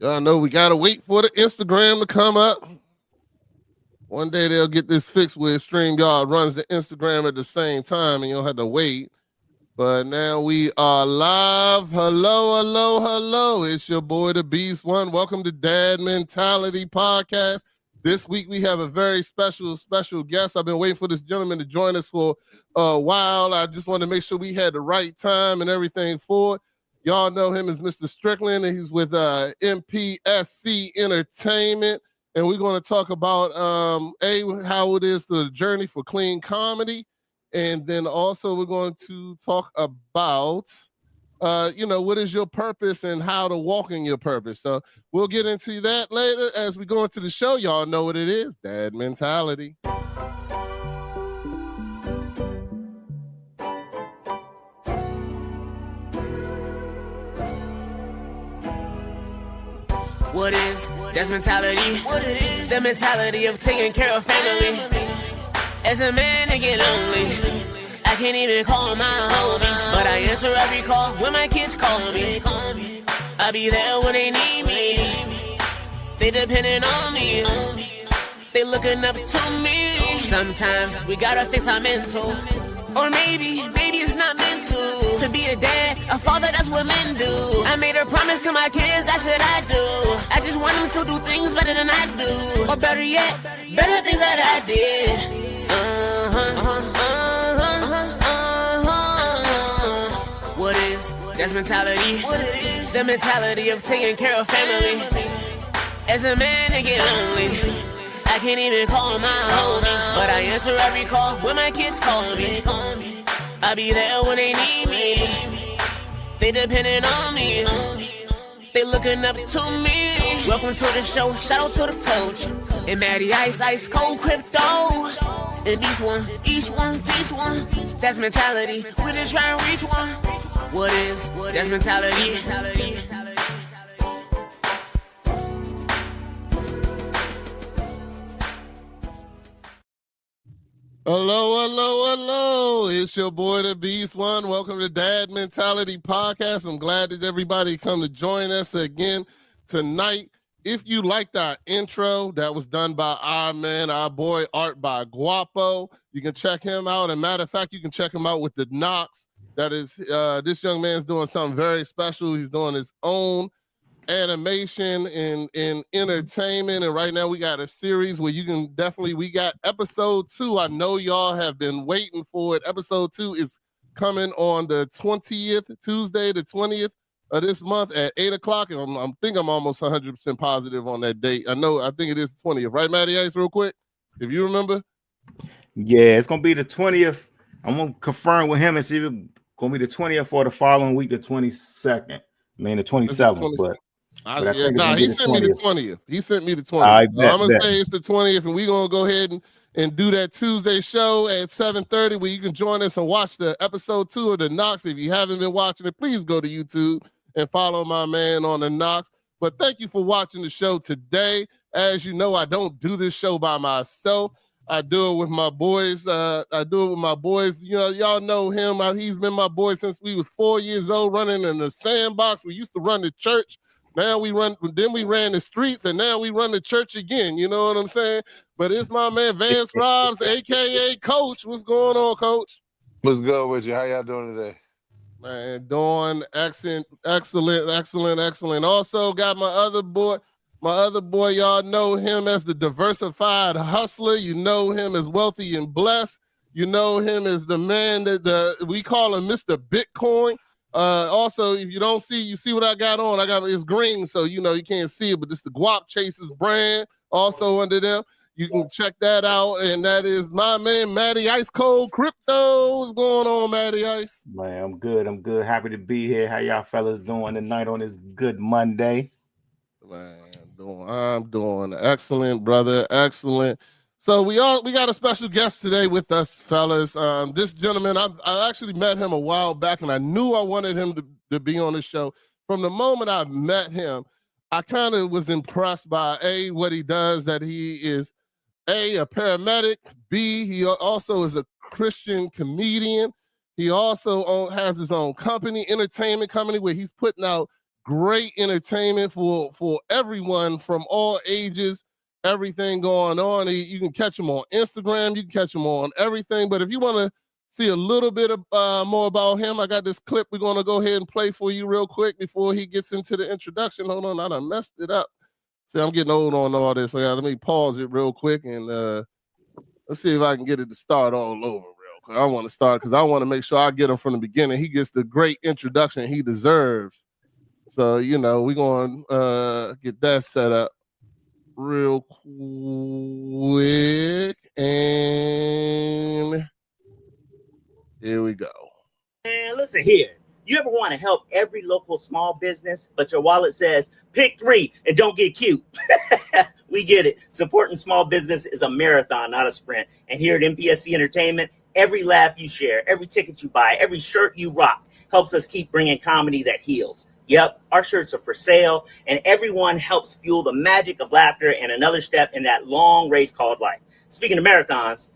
Y'all know we gotta wait for the Instagram to come up. One day they'll get this fixed where StreamYard runs the Instagram at the same time and you don't have to wait. But now we are live. Hello, hello, hello. It's your boy, the Beast One. Welcome to Dad Mentality Podcast. This week we have a very special guest. I've been waiting for this gentleman to join us for a while. I just wanted to make sure we had the right time and everything for it. Y'all know him as Mr. Strickland, and he's with MPSC Entertainment. And we're going to talk about, how it is the journey for clean comedy. And then also we're going to talk about, what is your purpose and how to walk in your purpose. So we'll get into that later as we go into the show. Y'all know what it is, Dad Mentality. What is that's mentality? What it is? The mentality of taking care of family. As a man, I get lonely. I can't even call my homies, but I answer every call when my kids call me. I'll be there when they need me. They depending on me. They looking up to me. Sometimes we gotta fix our mental. Or maybe it's not meant to be a dad, a father, that's what men do. I made a promise to my kids, that's what I do. I just want them to do things better than I do. Or better yet, better things that I did. What is that's mentality? What it is? The mentality of taking care of family. As a man, I get lonely. I can't even call my homies, but I answer every call when my kids call me. I'll be there when they need me. They depending on me. They looking up to me. Welcome to the show, shout out to the coach. And Matty Ice Cold Crypto. And each one, teach one. That's mentality, we just try to reach one. What is, that's mentality. Hello. It's your boy, the Beast One. Welcome to Dad Mentality Podcast. I'm glad that everybody come to join us again tonight. If you liked our intro, that was done by our boy, Art by Guapo. You can check him out. And matter of fact, you can check him out with the Knox. That is, this young man's doing something very special. He's doing his own animation and entertainment, and right now we got a series where you can we got episode 2. I know y'all have been waiting for it. Episode 2 is coming on the 20th, Tuesday the 20th of this month at 8 o'clock, and I'm almost 100% positive on that date. I think it is the 20th, right, Matty Ice? Real quick, if you remember. Yeah, it's gonna be the 20th. I'm gonna confirm with him and see if it's gonna be the 20th or the following week, the 22nd. The 27th, but he sent me the 20th. He sent me the 20th. I'm going to say it's the 20th, and we're going to go ahead and do that Tuesday show at 7:30 where you can join us and watch the episode 2 of the Knox. If you haven't been watching it, please go to YouTube and follow my man on the Knox. But thank you for watching the show today. As you know, I don't do this show by myself. I do it with my boys. Y'all know him. He's been my boy since we was 4 years old, running in the sandbox. We used to run the church. Now we ran the streets, and now we run the church again. You know what I'm saying? But it's my man Vance Robs, a.k.a. Coach. What's going on, Coach? What's good with you? How y'all doing today? Man, doing excellent. Also got my other boy, y'all know him as the diversified hustler. You know him as Wealthy and Blessed. You know him as the man that we call him Mr. Bitcoin. Also, if you don't see, you see what I got on. It's green, so you can't see it, but it's the Guap Chasers brand also under them. You can check that out, and that is my man Matty Ice Cold Crypto. What's going on, Matty Ice? Man, I'm good. Happy to be here. How y'all fellas doing tonight on this good Monday? Man, I'm doing excellent, brother. Excellent. So we got a special guest today with us, fellas. This gentleman, I actually met him a while back, and I knew I wanted him to be on the show. From the moment I met him, I kind of was impressed by what he does, that he is a paramedic, B, he also is a Christian comedian. He also has his own company, entertainment company, where he's putting out great entertainment for everyone from all ages, everything going on. You can catch him on Instagram, you can catch him on everything. But if you want to see a little bit of more about him, I got this clip we're going to go ahead and play for you real quick before he gets into the introduction. Hold on, I done messed it up. See, I'm getting old on all this. So let me pause it real quick and let's see if I can get it to start all over real quick. I want to start because I want to make sure I get him from the beginning. He gets the great introduction he deserves. So, we're going to get that set up real quick. And here we go. And listen here. You ever want to help every local small business, but your wallet says, pick 3 and don't get cute? We get it. Supporting small business is a marathon, not a sprint. And here at MPSC Entertainment, every laugh you share, every ticket you buy, every shirt you rock helps us keep bringing comedy that heals. Yep, our shirts are for sale, and everyone helps fuel the magic of laughter and another step in that long race called life. Speaking of marathons,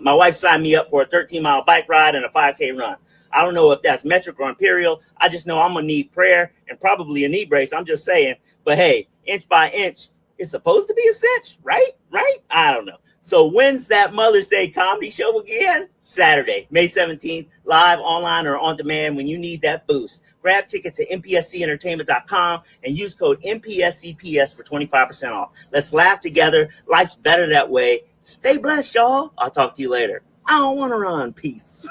my wife signed me up for a 13-mile bike ride and a 5K run. I don't know if that's metric or imperial. I just know I'm going to need prayer and probably a knee brace. I'm just saying. But hey, inch by inch, it's supposed to be a cinch, right? Right? I don't know. So when's that Mother's Day comedy show again? Saturday, May 17th, live, online, or on demand when you need that boost. Grab tickets at mpscentertainment.com and use code MPSCPS for 25% off. Let's laugh together. Life's better that way. Stay blessed, y'all. I'll talk to you later. I don't want to run. Peace.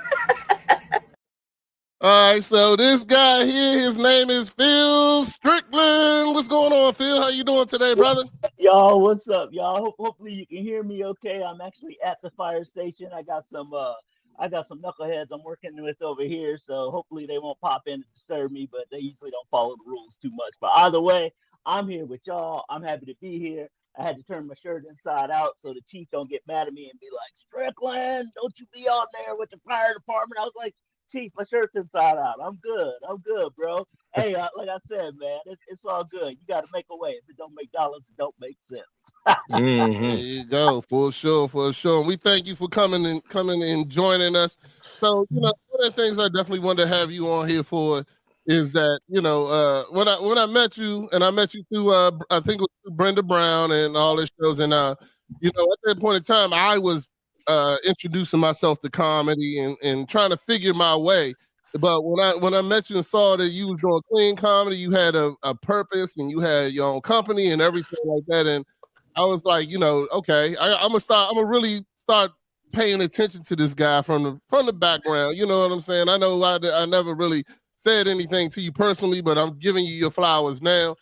All right, so this guy here, his name is Phil Strickland. What's going on, Phil? How you doing today, brother? Y'all, what's up, y'all? Hopefully you can hear me okay. I'm actually at the fire station. I got some knuckleheads I'm working with over here, so hopefully they won't pop in and disturb me, but they usually don't follow the rules too much. But either way, I'm here with y'all. I'm happy to be here. I had to turn my shirt inside out so the chief don't get mad at me and be like, Strickland, don't you be on there with the fire department. I was like, Chief, my shirt's inside out. I'm good, bro. Hey, like I said, man, it's all good. You got to make a way. If it don't make dollars, it don't make sense. There you go, for sure. And we thank you for coming and joining us. So, one of the things I definitely wanted to have you on here for is that, when I met you, and I met you through, I think it was through Brenda Brown and all this shows, and, at that point in time, I was introducing myself to comedy and trying to figure my way. But when I met you and saw that you was doing clean comedy, you had a purpose and you had your own company and everything like that. And I was like, okay, I'm gonna really start paying attention to this guy from the background. You know what I'm saying? I know I never really said anything to you personally, but I'm giving you your flowers now.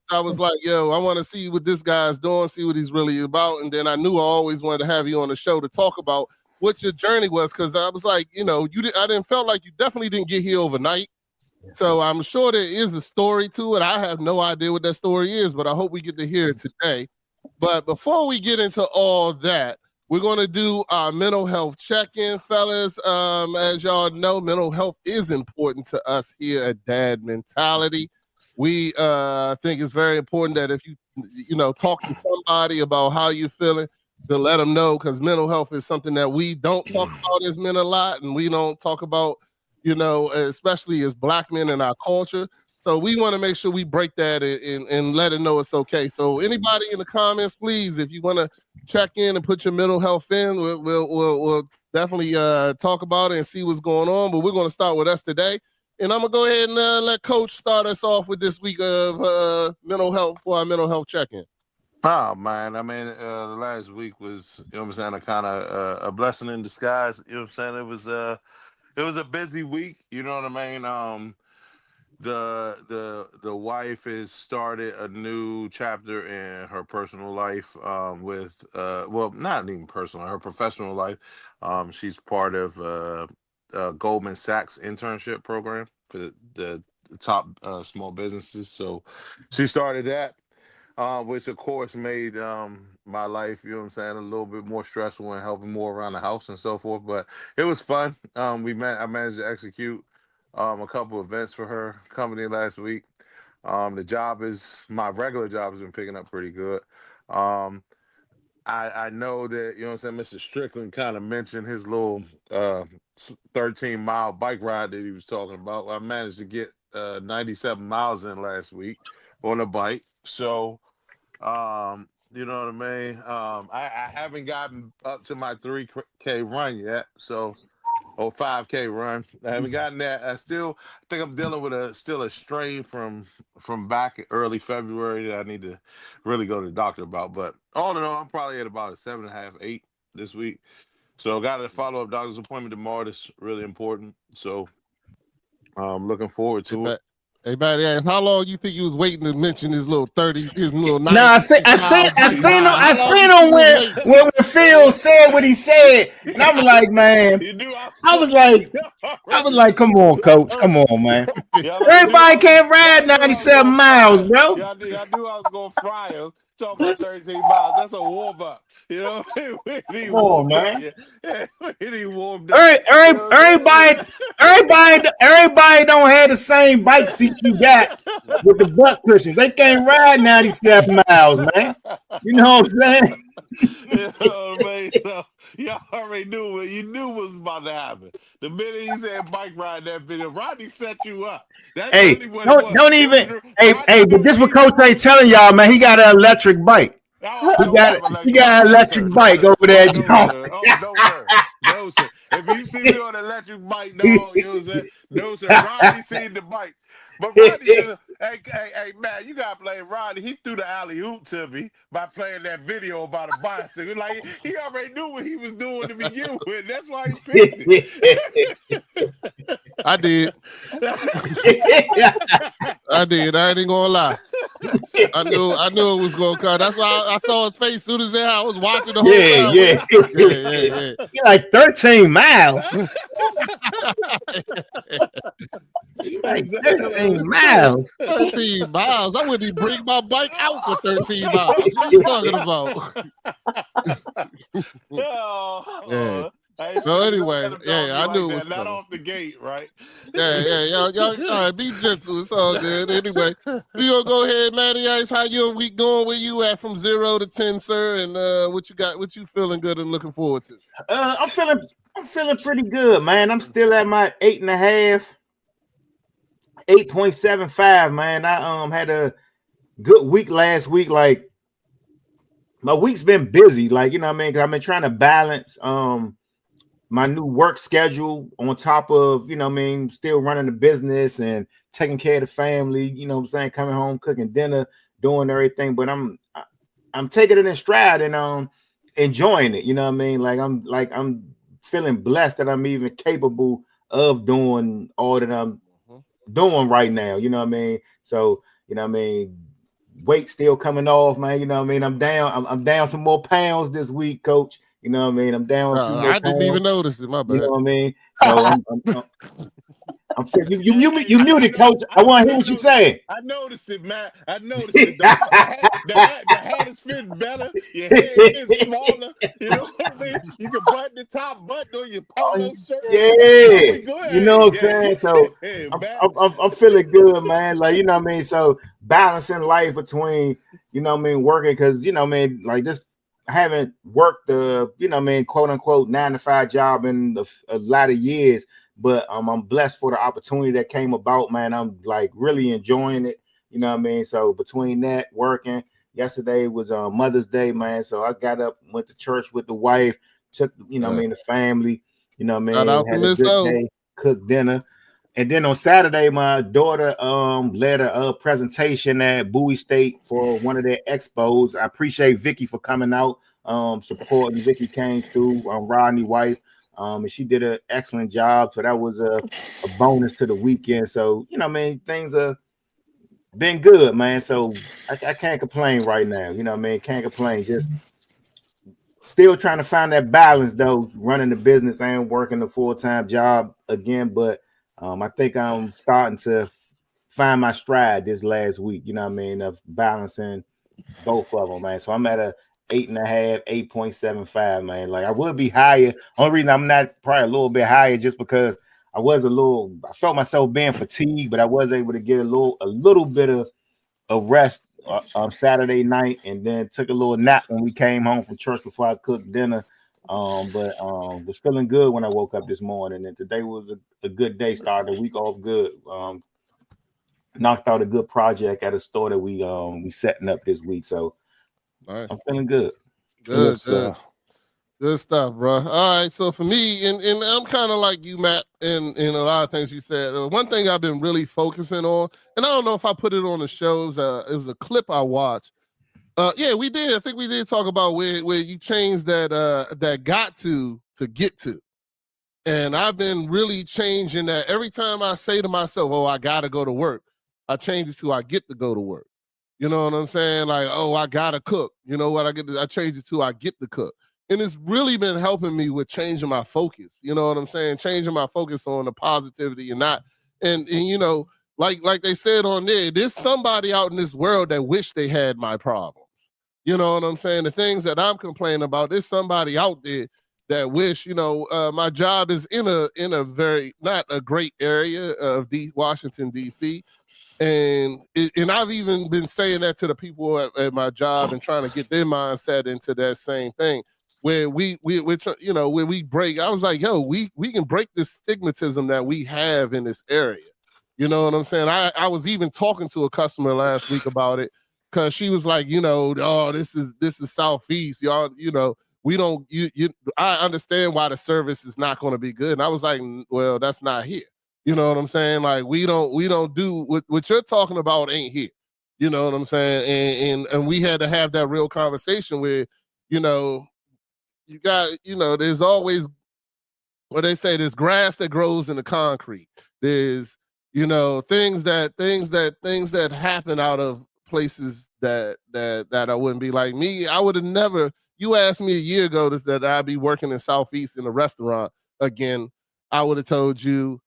I was like, yo, I want to see what this guy's doing, see what he's really about. And then I knew I always wanted to have you on the show to talk about what your journey was, because I was like, I didn't felt like you definitely didn't get here overnight. So I'm sure there is a story to it. I have no idea what that story is, but I hope we get to hear it today. But before we get into all that, we're going to do our mental health check-in, fellas. As y'all know, mental health is important to us here at Dad Mentality. We think it's very important that if you talk to somebody about how you're feeling, to let them know, because mental health is something that we don't talk about as men a lot, and we don't talk about, especially as Black men in our culture. So we want to make sure we break that and let it know it's okay. So anybody in the comments, please, if you want to check in and put your mental health in, we'll definitely talk about it and see what's going on. But we're going to start with us today. And I'm going to go ahead and let Coach start us off with this week of mental health for our mental health check-in. Oh, man. I mean, the last week was, a kind of a blessing in disguise. You know what I'm saying? It was a busy week. You know what I mean? The wife has started a new chapter in her personal life with, not even personal, her professional life. She's part of Goldman Sachs internship program for the top small businesses. So she started that, which of course made my life, a little bit more stressful and helping more around the house and so forth. But it was fun. I managed to execute a couple events for her company last week. My regular job has been picking up pretty good. I know that, Mr. Strickland kind of mentioned his little 13-mile bike ride that he was talking about. I managed to get 97 miles in last week on a bike. So, you know what I mean? I haven't gotten up to my 3K run yet. So, or 5K run. I haven't gotten that. I think I'm dealing with a strain from back in early February that I need to really go to the doctor about. But all in all, I'm probably at about a 7.5, 8 this week. So got a follow-up doctor's appointment tomorrow. That's really important. So I'm looking forward to it. Hey, buddy, how long you think you was waiting to mention his little 30, his little 90? No, I seen him when Phil said what he said, and I was like, man, I was like, come on, coach, come on, man. Everybody can't ride 97 miles, bro. I knew I was gonna fry him. Talking about 13 miles. That's a warm up. You know, come on, man. Warmed up. Everybody don't have the same bike seat you got with the butt cushions. They can't ride 97 miles, man. You know what I'm saying? You know what I mean? So y'all already knew what was about to happen. The minute he said bike ride that video, Rodney set you up. That's really what it was. Don't even. Hey, but this what Coach ain't telling y'all, man. He got an electric bike. He got an electric bike over there. No, sir. If you see me on an electric bike, no, sir. Rodney seen the bike. But Rodney is hey, man, you gotta play Rodney. He threw the alley-oop to me by playing that video about a bicycle. Like, he already knew what he was doing to begin with. That's why he picked it. I did. I ain't gonna lie. I knew it was gonna come. That's why I saw his face as soon as I was watching the whole time. Yeah. You're like 13 miles. Like 13 mials. 13 miles. I wouldn't even bring my bike out for 13 miles. What are you talking about? So anyway, I knew it was not off the gate, right? Y'all, all right, be gentle. It's all good. Anyway, we gonna go ahead, Matty Ice. How your week going? Where you at from 0 to 10, sir? And what you got? What you feeling good and looking forward to? I'm feeling pretty good, man. I'm still at my 8.5, 8.75, man. I had a good week last week. Like, my week's been busy, like, you know what I mean? Because I've been trying to balance my new work schedule on top of, you know what I mean, still running the business and taking care of the family, you know what I'm saying, coming home, cooking dinner, doing everything. But I'm taking it in stride and enjoying it, you know what I mean? I'm feeling blessed that I'm even capable of doing all that I'm doing right now, you know what I mean? So, you know what I mean, weight still coming off, man, you know what I mean? I'm down some more pounds this week, coach. You know what I mean? I'm down. I didn't even notice it. My bad. You know what I mean? So I'm you muted, coach. I want to hear what you're saying. I noticed it, man. I noticed it. The hat is fitting better. Your head is smaller. You know what I mean? You can button the top button on your polo shirt. Yeah. You know what I'm saying? So I'm feeling good, man. Like, you know what I mean? So balancing life between, you know what I mean, working, because, you know what I mean, like this. I haven't worked the, you know what I mean, quote unquote 9-to-5 job in a lot of years, but I'm blessed for the opportunity that came about, man. I'm like really enjoying it, you know what I mean? So between that, working, yesterday was Mother's Day, man. So I got up, went to church with the wife, took, you know what I mean, the family, you know what I mean, had a good day, cooked dinner. And then on Saturday, my daughter led a presentation at Bowie State for one of their expos. I appreciate Vicky for coming out, supporting. Vicky came through, Rodney's wife, and she did an excellent job. So that was a bonus to the weekend. So, you know what I mean, things have been good, man. So I can't complain right now. You know what I mean? Can't complain. Just still trying to find that balance, though, running the business and working a full-time job again, but I think I'm starting to find my stride this last week, you know what I mean, of balancing both of them, man. So I'm at a 8.5, 8.75, man. Like, I would be higher. Only reason I'm not probably a little bit higher just because I felt myself being fatigued, but I was able to get a little bit of rest on Saturday night, and then took a little nap when we came home from church before I cooked dinner. But was feeling good when I woke up this morning, and today was a good day. Started the week off good. knocked out a good project at a store that we setting up this week. So nice. I'm feeling good. Good stuff, bro. All right, so for me, and I'm kind of like you, Matt, in a lot of things you said. One thing I've been really focusing on, and I don't know if I put it on the shows. It was a clip I watched. Yeah, we did. I think we did talk about where you changed that got to get to. And I've been really changing that. Every time I say to myself, oh, I got to go to work, I change it to I get to go to work. You know what I'm saying? Like, oh, I got to cook. You know what? I change it to I get to cook. And it's really been helping me with changing my focus. You know what I'm saying? Changing my focus on the positivity and not, and you know, like they said on there's somebody out in this world that wish they had my problems. You know what I'm saying? The things that I'm complaining about, there's somebody out there that wish, you know, my job is in a very, not a great area of Washington, D.C., and I've even been saying that to the people at my job and trying to get their mindset into that same thing where we're you know, where we break. I was like, yo, we can break this stigmatism that we have in this area. You know what I'm saying? I was even talking to a customer last week about it because she was like, you know, oh, this is Southeast, y'all, you know, we don't, I understand why the service is not going to be good. And I was like, well, that's not here. You know what I'm saying? Like we don't do what you're talking about ain't here. You know what I'm saying? And we had to have that real conversation where, you know, you got, you know, there's always what they say, there's grass that grows in the concrete. There's, you know, things that happen out of places that I wouldn't be like me. I would have never, you asked me a year ago that I'd be working in Southeast in a restaurant again. I would have told you,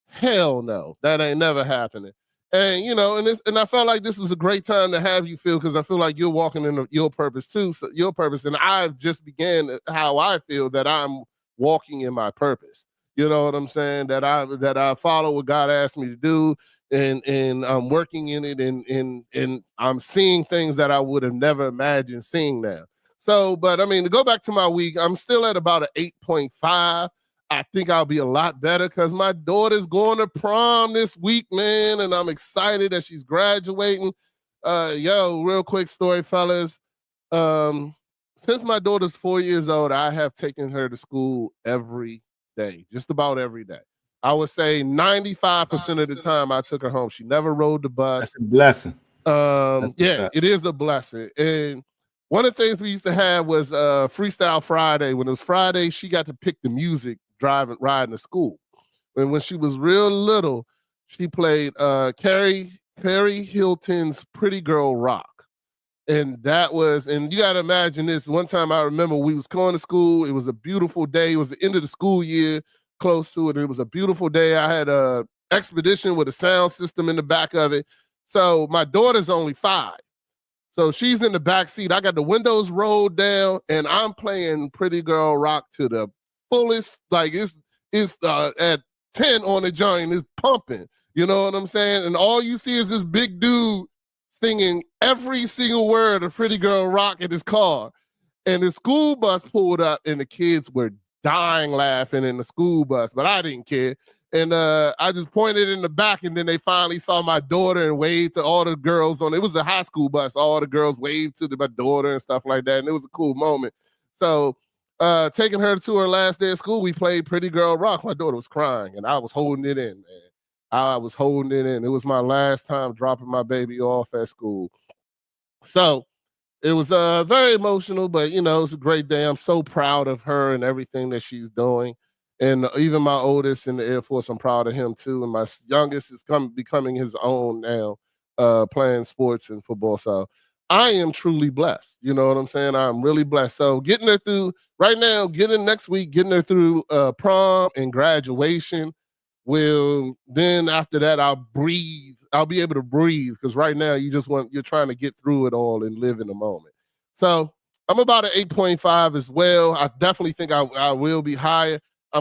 hell no, that ain't never happening. And you know, and I felt like this was a great time to have you, Phil, because I feel like you're walking in your purpose too, so your purpose. And I've just began how I feel that I'm walking in my purpose. You know what I'm saying? That I follow what God asked me to do, and I'm working in it, and I'm seeing things that I would have never imagined seeing now. So, but I mean, to go back to my week, I'm still at about an 8.5. I think I'll be a lot better because my daughter's going to prom this week, man, and I'm excited that she's graduating. Yo, real quick story, fellas. Since my daughter's 4 years old, I have taken her to school every day, just about every day. I would say 95% of the time I took her home. She never rode the bus. That's a blessing. Yeah, it is a blessing. And one of the things we used to have was Freestyle Friday. When it was Friday, she got to pick the music riding to school. And when she was real little, she played Carrie Hilton's Pretty Girl Rock. And that was, and you got to imagine this. One time I remember we was going to school. It was a beautiful day. It was the end of the school year, close to it. It was a beautiful day. I had a Expedition with a sound system in the back of it. So my daughter's only 5. So she's in the back seat. I got the windows rolled down, and I'm playing Pretty Girl Rock to the fullest. Like it's at 10 on the joint. It's pumping. You know what I'm saying? And all you see is this big dude singing every single word of Pretty Girl Rock in his car. And the school bus pulled up, and the kids were dying laughing in the school bus, but I didn't care. And I just pointed in the back, and then they finally saw my daughter and waved to all the girls on it. It was a high school bus. All the girls waved to my daughter and stuff like that, and it was a cool moment. So taking her to her last day of school, we played Pretty Girl Rock. My daughter was crying, and I was holding it in, man. I was holding it in. It was my last time dropping my baby off at school. So it was very emotional, but, you know, it was a great day. I'm so proud of her and everything that she's doing. And even my oldest in the Air Force, I'm proud of him too. And my youngest is becoming his own now, playing sports and football. So I am truly blessed. You know what I'm saying? I'm really blessed. So getting her through right now, next week, getting her through prom and graduation. Then after that, I'll breathe. I'll be able to breathe because right now you're trying to get through it all and live in the moment. So I'm about an 8.5 as well. I definitely think I will be higher. I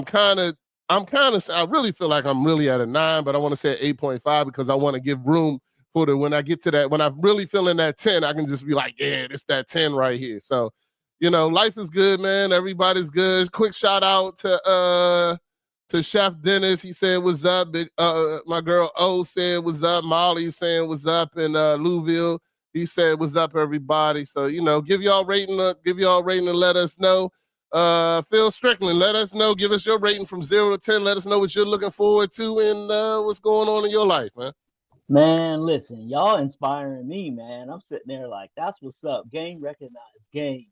really feel like I'm really at a 9, but I want to say 8.5 because I want to give room for when I get to that, when I'm really feeling that 10, I can just be like, yeah, it's that 10 right here. So, you know, life is good, man. Everybody's good. Quick shout out to to Chef Dennis. He said, what's up? My girl O said, what's up? Molly saying, what's up in Louisville. He said, what's up, everybody? So, give y'all rating and let us know. Phil Strickland, let us know. Give us your rating from 0 to 10. Let us know what you're looking forward to and what's going on in your life, man. Man, listen, y'all inspiring me, man. I'm sitting there like, that's what's up. Game recognized, game.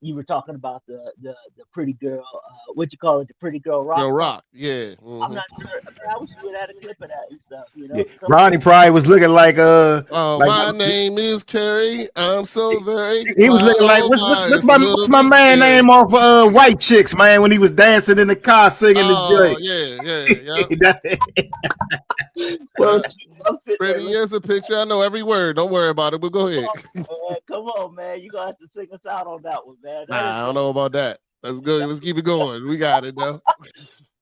You were talking about the pretty girl, what you call it, the pretty girl rock. Girl song. rock, yeah. Mm-hmm. I'm not sure. I wish you would have had a clip of that and stuff. Yeah. Ronnie probably was looking like my name is Kerry. I'm so very. He was looking like what's my man name off White Chicks, man, when he was dancing in the car singing the yeah. Well, I'm sitting Pretty there. as a picture. I know every word. Don't worry about it. But go ahead. Come on, man. You're gonna have to sing us out on that one, man. I don't know about that. That's good. Let's keep it going. We got it though.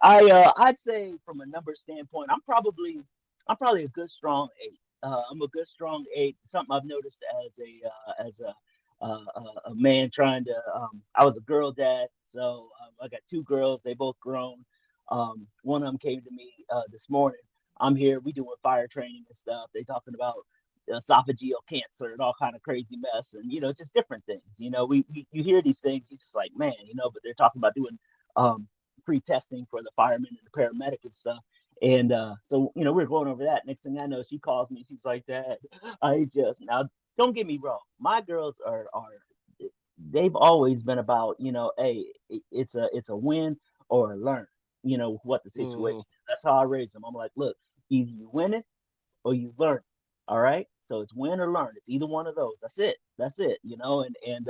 I'd say from a number standpoint, I'm probably a good strong 8. I'm a good strong 8. Something I've noticed as a man trying to. I was a girl dad, so I got 2 girls. They both grown. One of them came to me this morning. I'm here. We doing fire training and stuff. They talking about esophageal cancer and all kind of crazy mess, and just different things. You hear these things, you just like, man, but they're talking about doing free testing for the firemen and the paramedic and stuff. And so we're going over that. Next thing I know, she calls me. She's like, Dad, now don't get me wrong. My girls are they've always been about, hey, it's a win or a learn. What the situation is. That's how I raise them. I'm like, look, either you win it or you learn. All right. So it's win or learn. It's either one of those. That's it. And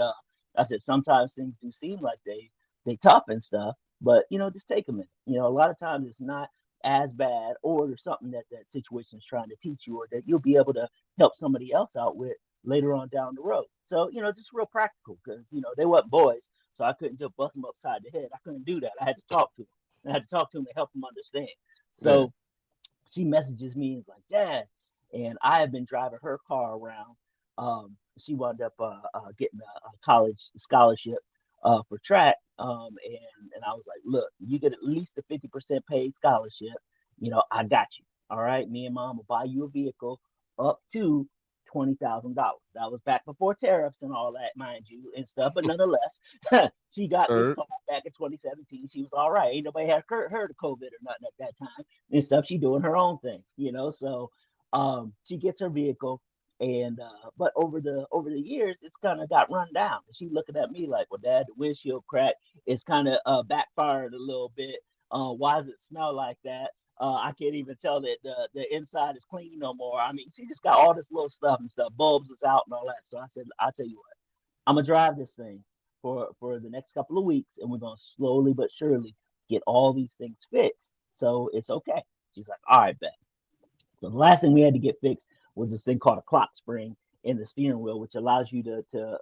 I said, sometimes things do seem like they tough and stuff, but just take them in. A lot of times it's not as bad, or there's something that situation is trying to teach you, or that you'll be able to help somebody else out with later on down the road. So, just real practical, because, they weren't boys. So I couldn't just bust them upside the head. I couldn't do that. I had to talk to them. I had to talk to him to help him understand. So she messages me and is like, Dad, and I have been driving her car around. She wound up getting a college scholarship for track. And I was like, look, you get at least a 50% paid scholarship. I got you. All right. Me and Mom will buy you a vehicle up to $20,000. That was back before tariffs and all that, mind you, and stuff. But nonetheless, she got this car back in 2017. She was all right. Ain't nobody had heard of COVID or nothing at that time and stuff. She doing her own thing, So she gets her vehicle, and but over the years, it's kind of got run down. And she looking at me like, well, Dad, the windshield crack is kind of backfired a little bit. Why does it smell like that? I can't even tell that the inside is clean no more. I mean, she just got all this little stuff and stuff. Bulbs is out and all that. So I said, I'll tell you what, I'm going to drive this thing for the next couple of weeks, and we're going to slowly but surely get all these things fixed. So it's okay. She's like, all right, bet. So the last thing we had to get fixed was this thing called a clock spring in the steering wheel, which allows you to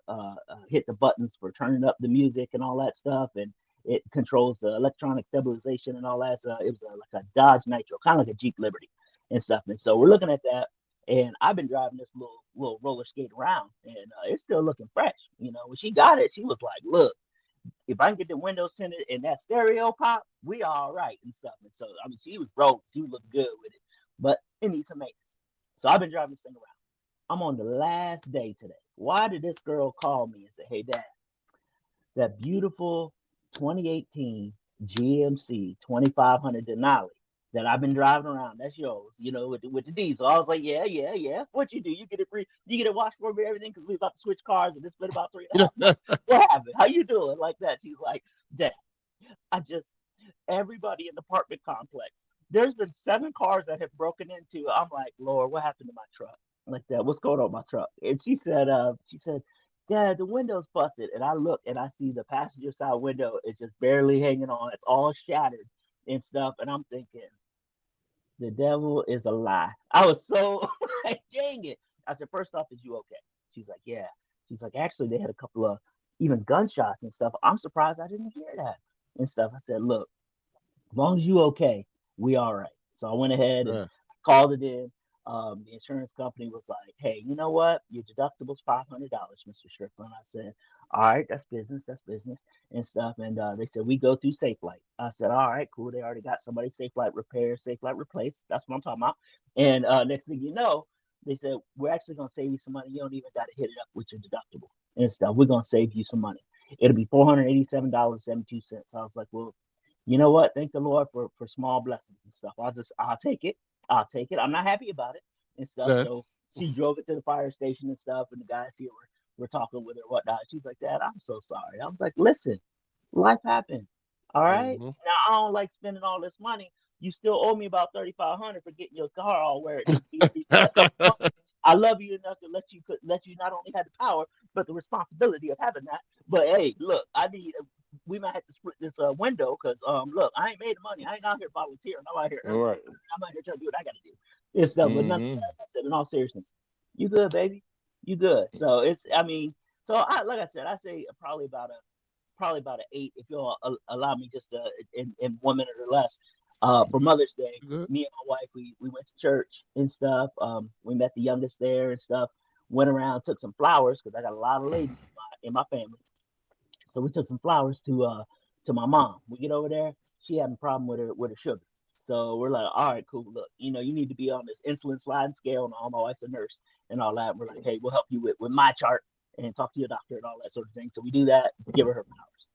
hit the buttons for turning up the music and all that stuff. And it controls electronic stabilization and all that. So it was like a Dodge Nitro, kind of like a Jeep Liberty and stuff. And so we're looking at that. And I've been driving this little roller skate around, and it's still looking fresh. When she got it, she was like, look, if I can get the windows tinted and that stereo pop, we all right and stuff. And so, I mean, she was rolling. She looked good with it, but it needs some maintenance. So I've been driving this thing around. I'm on the last day today. Why did this girl call me and say, hey, Dad, that beautiful 2018 GMC 2500 Denali that I've been driving around, that's yours, with the diesel. I was like, yeah. What you do? You get it free? You get it washed for me, everything, because we about to switch cars, and it's been about 3.5 months. What happened? How you doing? Like that. She's like, Dad, everybody in the apartment complex, there's been 7 cars that have broken into. I'm like, Lord, what happened to my truck? Like that. What's going on with my truck? And she said, Dad, the window's busted. And I look and I see the passenger side window is just barely hanging on. It's all shattered and stuff. And I'm thinking, the devil is a lie. I was so like, dang it. I said, first off, is you okay? She's like, yeah. She's like, actually, they had a couple of even gunshots and stuff. I'm surprised I didn't hear that and stuff. I said, look, as long as you okay, we all right. So I went ahead and called it in. The insurance company was like, "Hey, you know what? Your deductible's $500, Mr. Strickland." I said, "All right, that's business, and stuff." And they said, "We go through Safe Flight." I said, "All right, cool. They already got somebody Safe Flight repair, Safe Flight replace. That's what I'm talking about." And next thing you know, they said, "We're actually gonna save you some money. You don't even got to hit it up with your deductible and stuff. We're gonna save you some money. It'll be $487.72." I was like, "Well, you know what? Thank the Lord for small blessings and stuff. I'll take it. I'll take it. I'm not happy about it and stuff." Yeah. So she drove it to the fire station and stuff, and the guys here were talking with her, whatnot. She's like, "Dad, I'm so sorry." I was like, "Listen, life happened. All right. Mhm. Now I don't like spending all this money. You still owe me about $3,500 for getting your car all where it needs to be. I love you enough to let you not only have the power, but the responsibility of having that. But hey, look, we might have to split this window because look, I ain't made the money. I ain't out here volunteering. I'm out here All right. I'm out here trying to do what I gotta do. And stuff. But nonetheless, I said in all seriousness, you good, baby. You good. So like I said, I say probably about an 8 if you'll allow me just in 1 minute or less. For Mother's Day, Good. me and my wife, we went to church and stuff. We met the youngest there and stuff. Went around, took some flowers because I got a lot of ladies in my family. So we took some flowers to my mom. We get over there, she having a problem with her sugar. So we're like, all right, cool. Look, you need to be on this insulin sliding scale, and all my wife's a nurse and all that. And we're like, hey, we'll help you with my chart and talk to your doctor and all that sort of thing. So we do that, give her flowers.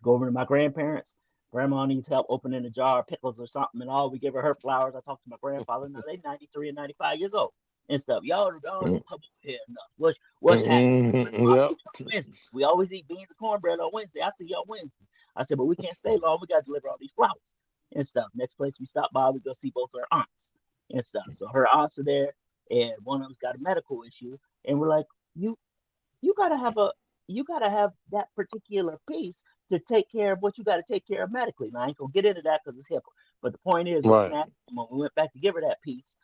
Go over to my grandparents. Grandma needs help opening a jar of pickles or something and all. We give her flowers. I talk to my grandfather. Now they 93 and 95 years old and stuff. Y'all don't come here enough. What's happening? Yep. Wednesday. We always eat beans and cornbread on Wednesday. I see y'all Wednesday. I said, but we can't stay long. We got to deliver all these flowers and stuff. Next place we stop by, we go see both our aunts and stuff. So her aunts are there, and one of them's got a medical issue, and we're like, you gotta have that particular piece to take care of what you got to take care of medically. Now I ain't gonna get into that because it's HIPAA. But the point is, Right. when we went back to give her that piece,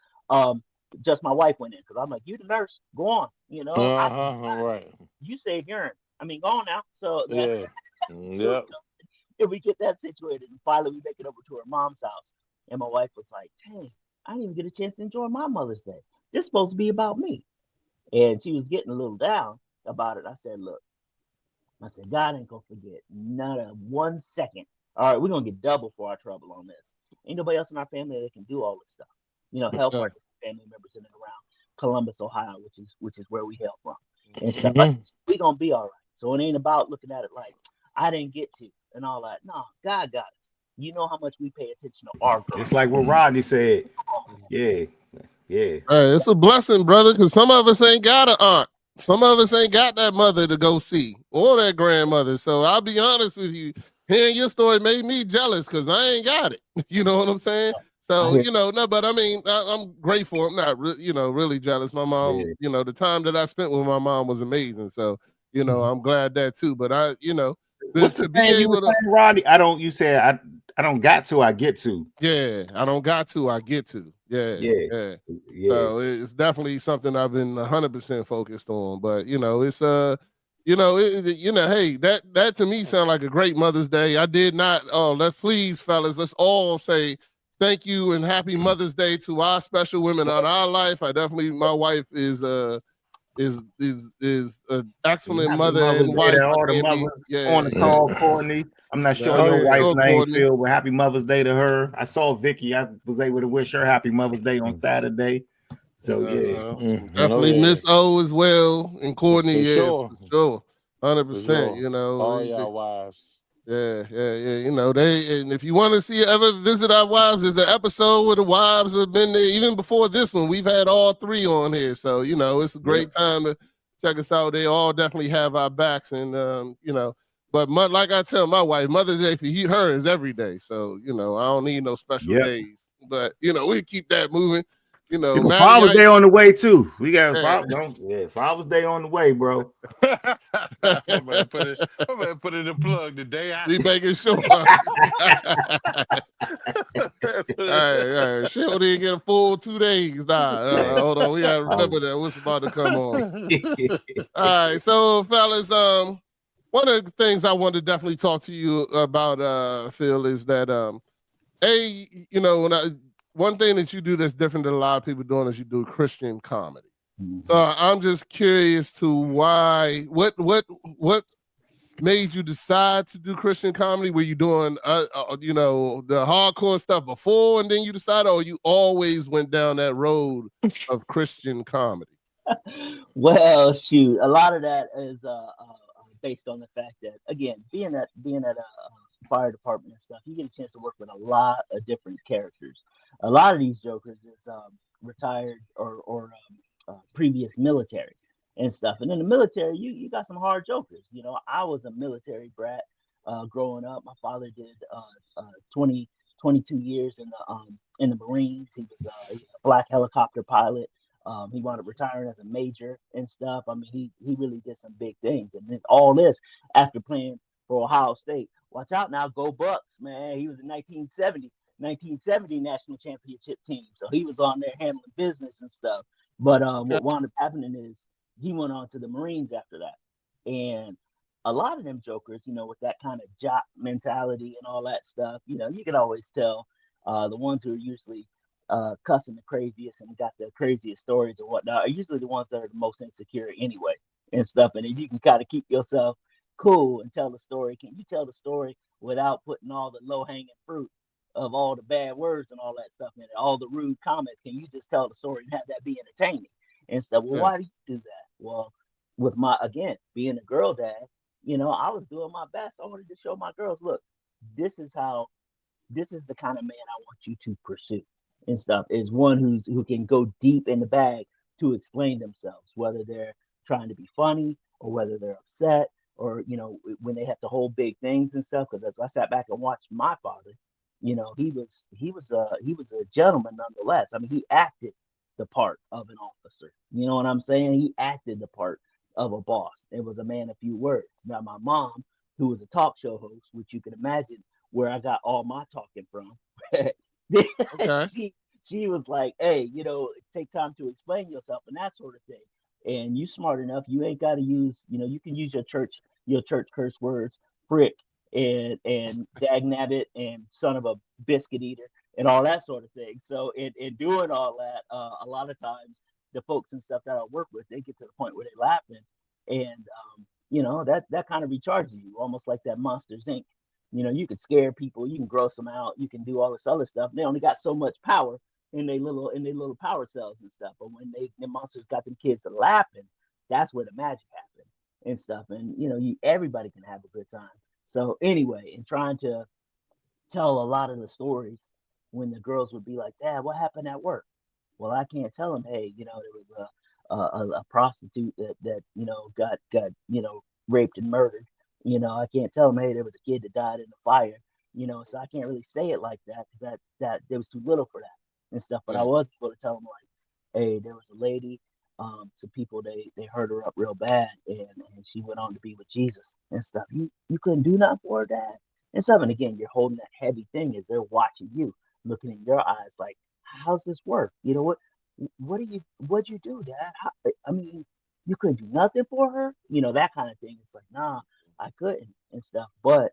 just my wife went in because I'm like, you the nurse, go on. Right. You save urine. I mean, go on now. So Yeah. Yep. if we get that situated, and finally we make it over to her mom's house, and my wife was like, dang, I didn't even get a chance to enjoy my Mother's Day. This is supposed to be about me. And she was getting a little down about it. I said, look, God ain't gonna forget not a 1 second. All right, we're gonna get double for our trouble on this. Ain't nobody else in our family that can do all this stuff. Help our family members in and around Columbus, Ohio, which is where we hail from and stuff. We gonna be all right. So it ain't about looking at it like I didn't get to and all that. No, God got us. You know how much we pay attention to our growth. It's like what Rodney said. Yeah. Hey, it's a blessing, brother, because some of us ain't got an aunt. Some of us ain't got that mother to go see or that grandmother. So I'll be honest with you, hearing your story made me jealous because I ain't got it. You know what I'm saying? So, no, but I mean, I'm grateful. I'm not, really jealous. My mom, the time that I spent with my mom was amazing. So, I'm glad that too. But what's the thing you were saying, Rodney? You said I don't got to, I get to. Yeah, I don't got to, I get to. Yeah. So it's definitely something I've been 100% focused on. But it's hey, that to me sound like a great Mother's Day. I did not. Oh, let's all say thank you and happy Mother's Day to our special women on our life. My wife is an excellent mother and wife. All the mothers on the call, Courtney. I'm not sure your wife's name, Phil, but happy Mother's Day to her. I saw Vicky. I was able to wish her happy Mother's Day on Saturday. So definitely Miss O as well and Courtney. For sure. 100%. All y'all wives. Yeah. And if you want to ever visit our wives, there's an episode where the wives have been there. Even before this one, we've had all three on here. So, it's a great time to check us out. They all definitely have our backs. And, but like I tell my wife, Mother's Day for her is every day. So, I don't need no special days. But, we keep that moving. Father's Day on the way too. We got Father's Day on the way, bro. I'm gonna put in a plug the day after. We making sure. Hey, she didn't get a full 2 days. Nah, hold on. We gotta remember that. What's about to come on? All right, so fellas, one of the things I want to definitely talk to you about, Phil, is that when one thing that you do that's different than a lot of people doing is you do Christian comedy. Mm-hmm. So I'm just curious to why, what made you decide to do Christian comedy? Were you doing, you know, the hardcore stuff before and then you decided, or you always went down that road of Christian comedy? Well, shoot, a lot of that is based on the fact that, again, being at a fire department and stuff, you get a chance to work with a lot of different characters. A lot of these jokers is retired or previous military and stuff. And in the military, you got some hard jokers. You know, I was a military brat growing up. My father did 22 years in the Marines. He was a black helicopter pilot. He wound up retiring as a major and stuff. I mean, he really did some big things. And then all this after playing for Ohio State. Watch out now, go Bucks, man. He was in 1970 national championship team. So he was on there handling business and stuff. But what wound up happening is he went on to the Marines after that. And a lot of them jokers, you know, with that kind of jock mentality and all that stuff, you know, you can always tell the ones who are usually cussing the craziest and got the craziest stories or whatnot are usually the ones that are the most insecure anyway and stuff. And if you can kind of keep yourself cool and tell the story, can you tell the story without putting all the low-hanging fruit of all the bad words and all that stuff in it, all the rude comments? Can you just tell the story and have that be entertaining and stuff? Well, why do you do that? Well, with my, again, being a girl dad, you know, I was doing my best. I wanted to show my girls, look, this is the kind of man I want you to pursue and stuff, is one who can go deep in the bag to explain themselves, whether they're trying to be funny or whether they're upset or, you know, when they have to hold big things and stuff. Because as I sat back and watched my father, you know, he was a gentleman nonetheless. I mean, he acted the part of an officer. You know what I'm saying? He acted the part of a boss. It was a man of few words. Now, my mom, who was a talk show host, which you can imagine where I got all my talking from. Okay. She was like, hey, you know, take time to explain yourself and that sort of thing. And you smart enough, you ain't got to use, you know, you can use your church curse words, frick and dag nabbit and son of a biscuit eater and all that sort of thing. So in doing all that, a lot of times the folks and stuff that I work with, they get to the point where they're laughing, and you know, that kind of recharges you, almost like that Monsters Inc. You know, you can scare people, you can gross them out, you can do all this other stuff. They only got so much power in their little power cells and stuff. But when the monsters got them kids to laughing, that's where the magic happened and stuff. And you know, everybody can have a good time. So anyway, in trying to tell a lot of the stories, when the girls would be like, Dad, what happened at work? Well, I can't tell them, hey, you know, there was a prostitute that you know got you know raped and murdered. You know, I can't tell them, hey, there was a kid that died in the fire. You know, so I can't really say it like that because that there was too little for that and stuff. But I was able to tell them like, hey, there was a lady, some people they hurt her up real bad, and she went on to be with Jesus and stuff. You couldn't do nothing for her, Dad, and stuff. And again, you're holding that heavy thing as they're watching you, looking in your eyes like, how's this work? You know what'd you do, Dad? I mean, you couldn't do nothing for her, you know, that kind of thing. It's like, nah, I couldn't and stuff. But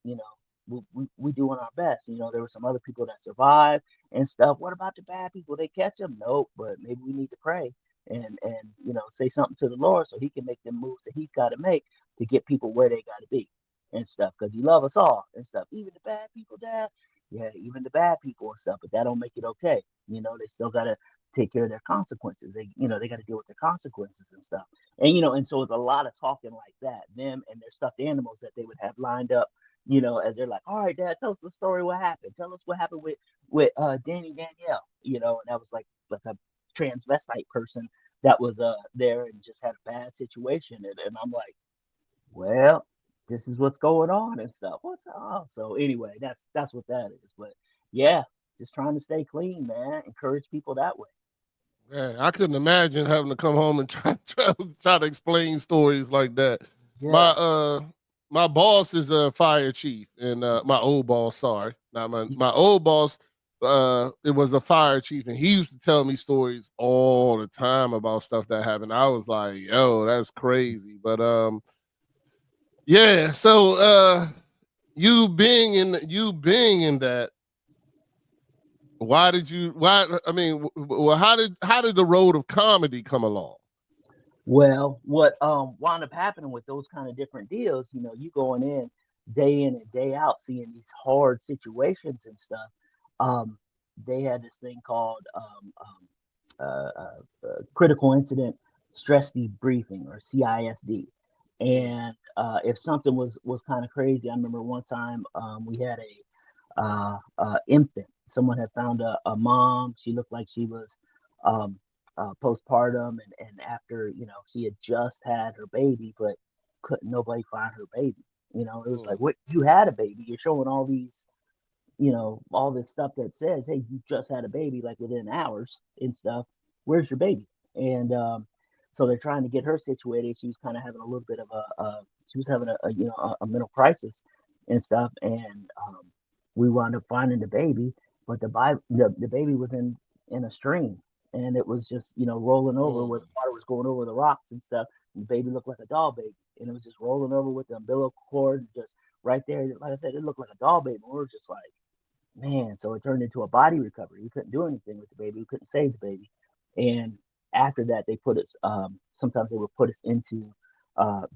you know, we doing our best. You know, there were some other people that survived and stuff. What about the bad people? They catch them? Nope. But maybe we need to pray and you know, say something to the Lord so he can make them moves that he's got to make to get people where they got to be and stuff, because he loves us all and stuff. Even the bad people, Dad. Yeah, even the bad people and stuff, but that don't make it okay. You know, they still got to take care of their consequences. They got to deal with their consequences and stuff. And, you know, and so it's a lot of talking like that, them and their stuffed animals that they would have lined up, you know, as they're like, all right, Dad, tell us the story. What happened? Tell us what happened with Danny Danielle, you know, and that was like a transvestite person that was there and just had a bad situation. And I'm like, well, this is what's going on and stuff. What's up? So anyway, that's what that is. But yeah, just trying to stay clean, man. Encourage people that way. Man, I couldn't imagine having to come home and try to explain stories like that. Yeah. My boss is a fire chief, and my old boss, sorry, not my old boss. It was a fire chief, and he used to tell me stories all the time about stuff that happened. I was like, yo, that's crazy. But yeah. So you being in that, Why did you? Why? I mean, well, how did the road of comedy come along? Well, what wound up happening with those kind of different deals, you going in and day out, seeing these hard situations and stuff. They had this thing called critical incident stress debriefing, or CISD. And if something was kind of crazy, I remember one time we had a infant. Someone had found a mom. She looked like she was postpartum, and after she had just had her baby, but couldn't nobody find her baby. It was like, what, you had a baby? You're showing all these, all this stuff that says, hey, you just had a baby, like within hours and stuff. Where's your baby? And so they're trying to get her situated. She was kind of having a little bit of she was having a mental crisis and stuff. And we wound up finding the baby, but the baby was in a stream, and it was just rolling over where the water was going over the rocks and stuff. And the baby looked like a doll baby, and it was just rolling over with the umbilical cord just right there. Like I said, it looked like a doll baby. And we were just like, man. So it turned into a body recovery. We couldn't do anything with the baby. We couldn't save the baby. And after that, they put us. Sometimes they would put us into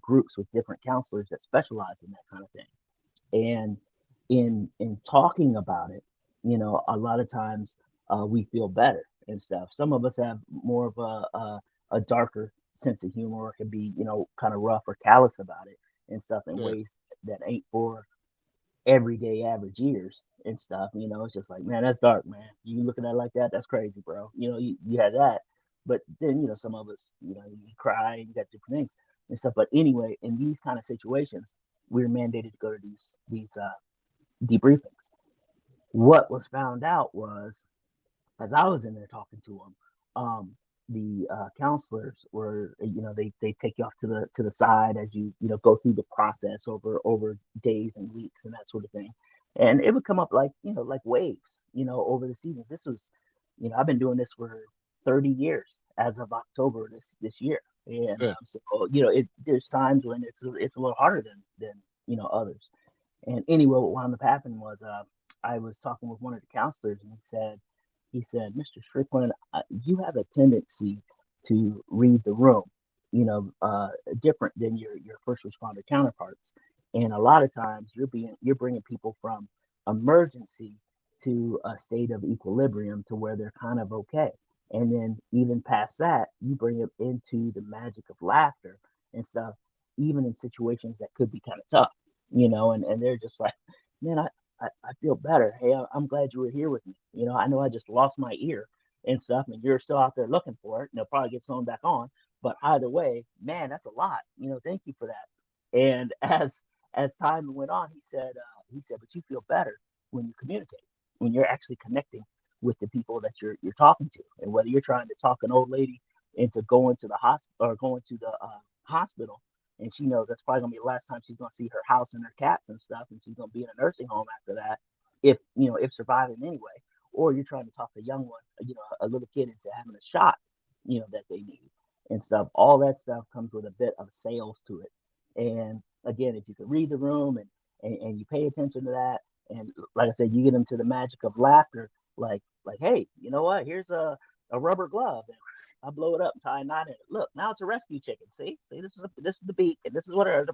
groups with different counselors that specialize in that kind of thing. And in talking about it, a lot of times we feel better and stuff. Some of us have more of a darker sense of humor, or can be kind of rough or callous about it and stuff in ways that ain't for everyday average ears and stuff. It's just like, man, that's dark, man. You looking at it like that, that's crazy, bro. You had that. But then some of us, you cry, and you got different things and stuff. But anyway, in these kind of situations, we were mandated to go to these debriefings. What was found out was, as I was in there talking to them, the counselors were, they take you off to the side as you go through the process over days and weeks and that sort of thing. And it would come up like like waves over the seasons. This was, I've been doing this for 30 years as of October this year. And so there's times when it's a little harder than others. And anyway, what wound up happening was I was talking with one of the counselors, and he said, Mr. Strickland, you have a tendency to read the room, different than your first responder counterparts. And a lot of times you're bringing people from emergency to a state of equilibrium to where they're kind of okay. And then even past that, you bring them into the magic of laughter and stuff, even in situations that could be kind of tough, and they're just like, man, I feel better. Hey, I'm glad you were here with me. I know I just lost my ear and stuff, and you're still out there looking for it, and they'll probably get sewn back on. But either way, man, that's a lot. Thank you for that. And as time went on, he said, but you feel better when you communicate, when you're actually connecting with the people that you're talking to, and whether you're trying to talk an old lady into going to the hospital or going to the hospital, and she knows that's probably gonna be the last time she's gonna see her house and her cats and stuff, and she's gonna be in a nursing home after that, if surviving anyway. Or you're trying to talk a young one, a little kid into having a shot, that they need and stuff. All that stuff comes with a bit of sales to it. And again, if you can read the room and you pay attention to that, and like I said, you get them to the magic of laughter, like, hey, you know what? Here's a rubber glove. And I blow it up and tie a knot in it. Look, now it's a rescue chicken. See, this is the beak, and this is what it is,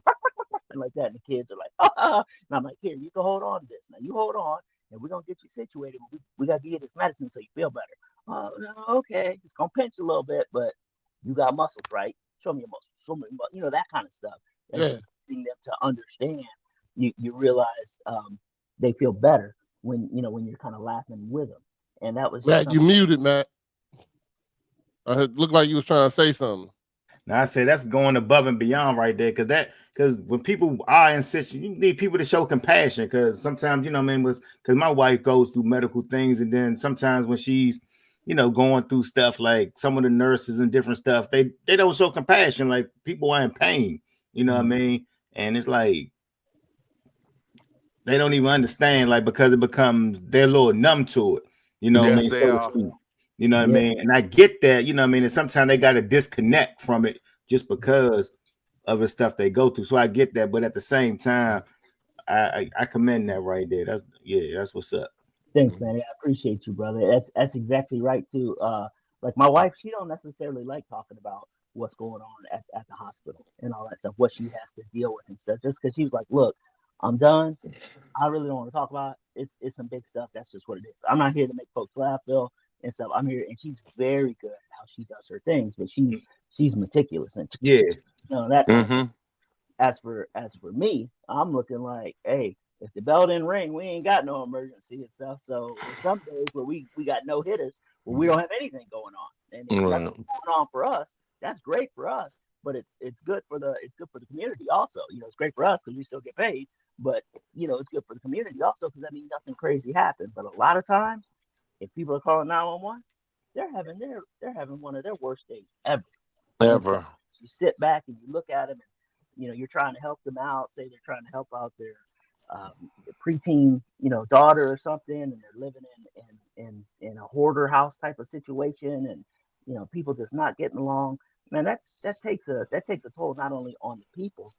and like that. And the kids are like, and I'm like, here, you can hold on to this. Now you hold on, and we're gonna get you situated. We gotta give you this medicine so you feel better. Oh, no, okay, it's gonna pinch a little bit, but you got muscles, right? Show me your muscles. Show me, that kind of stuff. And getting them to understand, you realize they feel better when you're kind of laughing with them. And that was Matt. You muted, Matt. It looked like you was trying to say something. Now I say that's going above and beyond right there, because when people are in situation, you need people to show compassion. Because sometimes, because my wife goes through medical things, and then sometimes when she's, going through stuff, like some of the nurses and different stuff, they don't show compassion. Like, people are in pain, what I mean? And it's like they don't even understand, like, because it becomes they're a little numb to it, what I mean? So to speak. What I mean? And I get that, what I mean? And sometimes they got to disconnect from it just because of the stuff they go through. So I get that. But at the same time, I commend that right there. That's what's up. Thanks, man. I appreciate you, brother. That's exactly right too. Like my wife, she don't necessarily like talking about what's going on at the hospital and all that stuff, what she has to deal with and stuff. Just because she's like, look, I'm done. I really don't want to talk about it. It's some big stuff. That's just what it is. I'm not here to make folks laugh, Bill, and stuff. I'm here, and she's very good at how she does her things, but she's meticulous and Yeah. that kind of thing. As for me, I'm looking like, hey, if the bell didn't ring, we ain't got no emergency and stuff. So there's some days where we got no hitters, where we don't have anything going on, and if nothing's going on for us, that's great for us. But it's good for the community also. It's great for us because we still get paid, but it's good for the community also because that means nothing crazy happened. But a lot of times, if people are calling 911, they're having one of their worst days ever. So you sit back and you look at them, and you're trying to help them out. Say they're trying to help out their preteen, daughter or something, and they're living in a hoarder house type of situation, and people just not getting along. Man, that takes a toll not only on the people,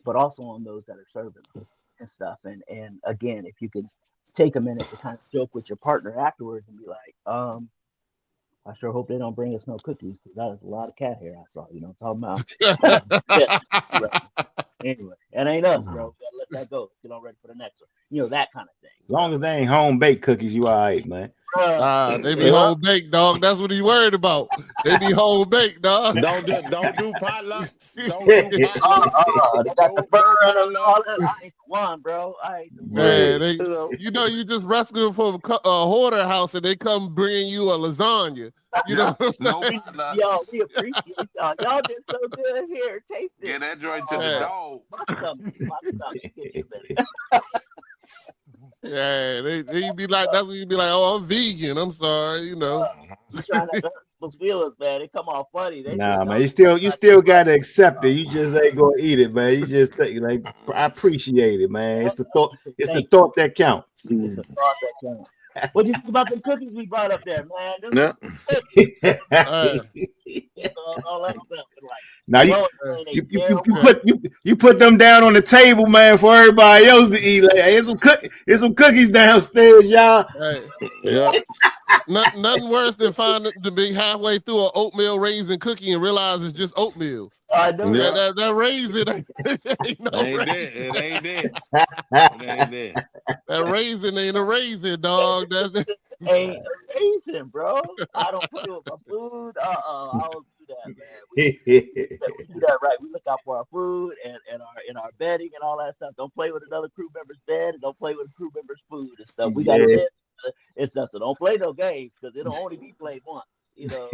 but also on those that are serving them and stuff. And again, if you could take a minute to kind of joke with your partner afterwards and be like, I sure hope they don't bring us no cookies because that is a lot of cat hair I saw. Talking about. Anyway, that ain't us, bro. We gotta let that go. Let's get on ready for the next one. That kind of thing. As long as they ain't home baked cookies, you all right, man. They be home baked, dog. That's what he worried about. They be home baked, dog. Don't do potlucks. Don't do potlucks. They got the burn and all that. I ain't the one, bro. I ain't the one. Man, you just rescued from a hoarder house and they come bringing you a lasagna. You know what I'm saying? Yo, we appreciate y'all. Y'all did so good here. Taste it. Get that joint to the dog. My stomach. Yeah, they be like, that's when you be like, oh, I'm vegan. I'm sorry, You trying to hurt people's feelings, man. They come off funny. Man, you still gotta accept it. You just ain't gonna eat it, man. You just think like, I appreciate it, man. It's the thought. It's the thought that counts. It's the thought that counts. What do you think about the cookies we brought up there, man? All that stuff. Now you put them down on the table, man, for everybody else to eat. Like, here's some cookies downstairs, y'all. Right. Yeah. Nothing worse than finding to be halfway through an oatmeal raisin cookie and realize it's just oatmeal. I know that raisin ain't It ain't there. That raisin ain't a raisin, dog. That's ain't a raisin, bro. I don't put it with my food. I don't do that, man. We do that right. We look out for our food and our bedding and all that stuff. Don't play with another crew member's bed and don't play with a crew member's food and stuff. We gotta live. It's stuff. So don't play no games because it'll only be played once. Get some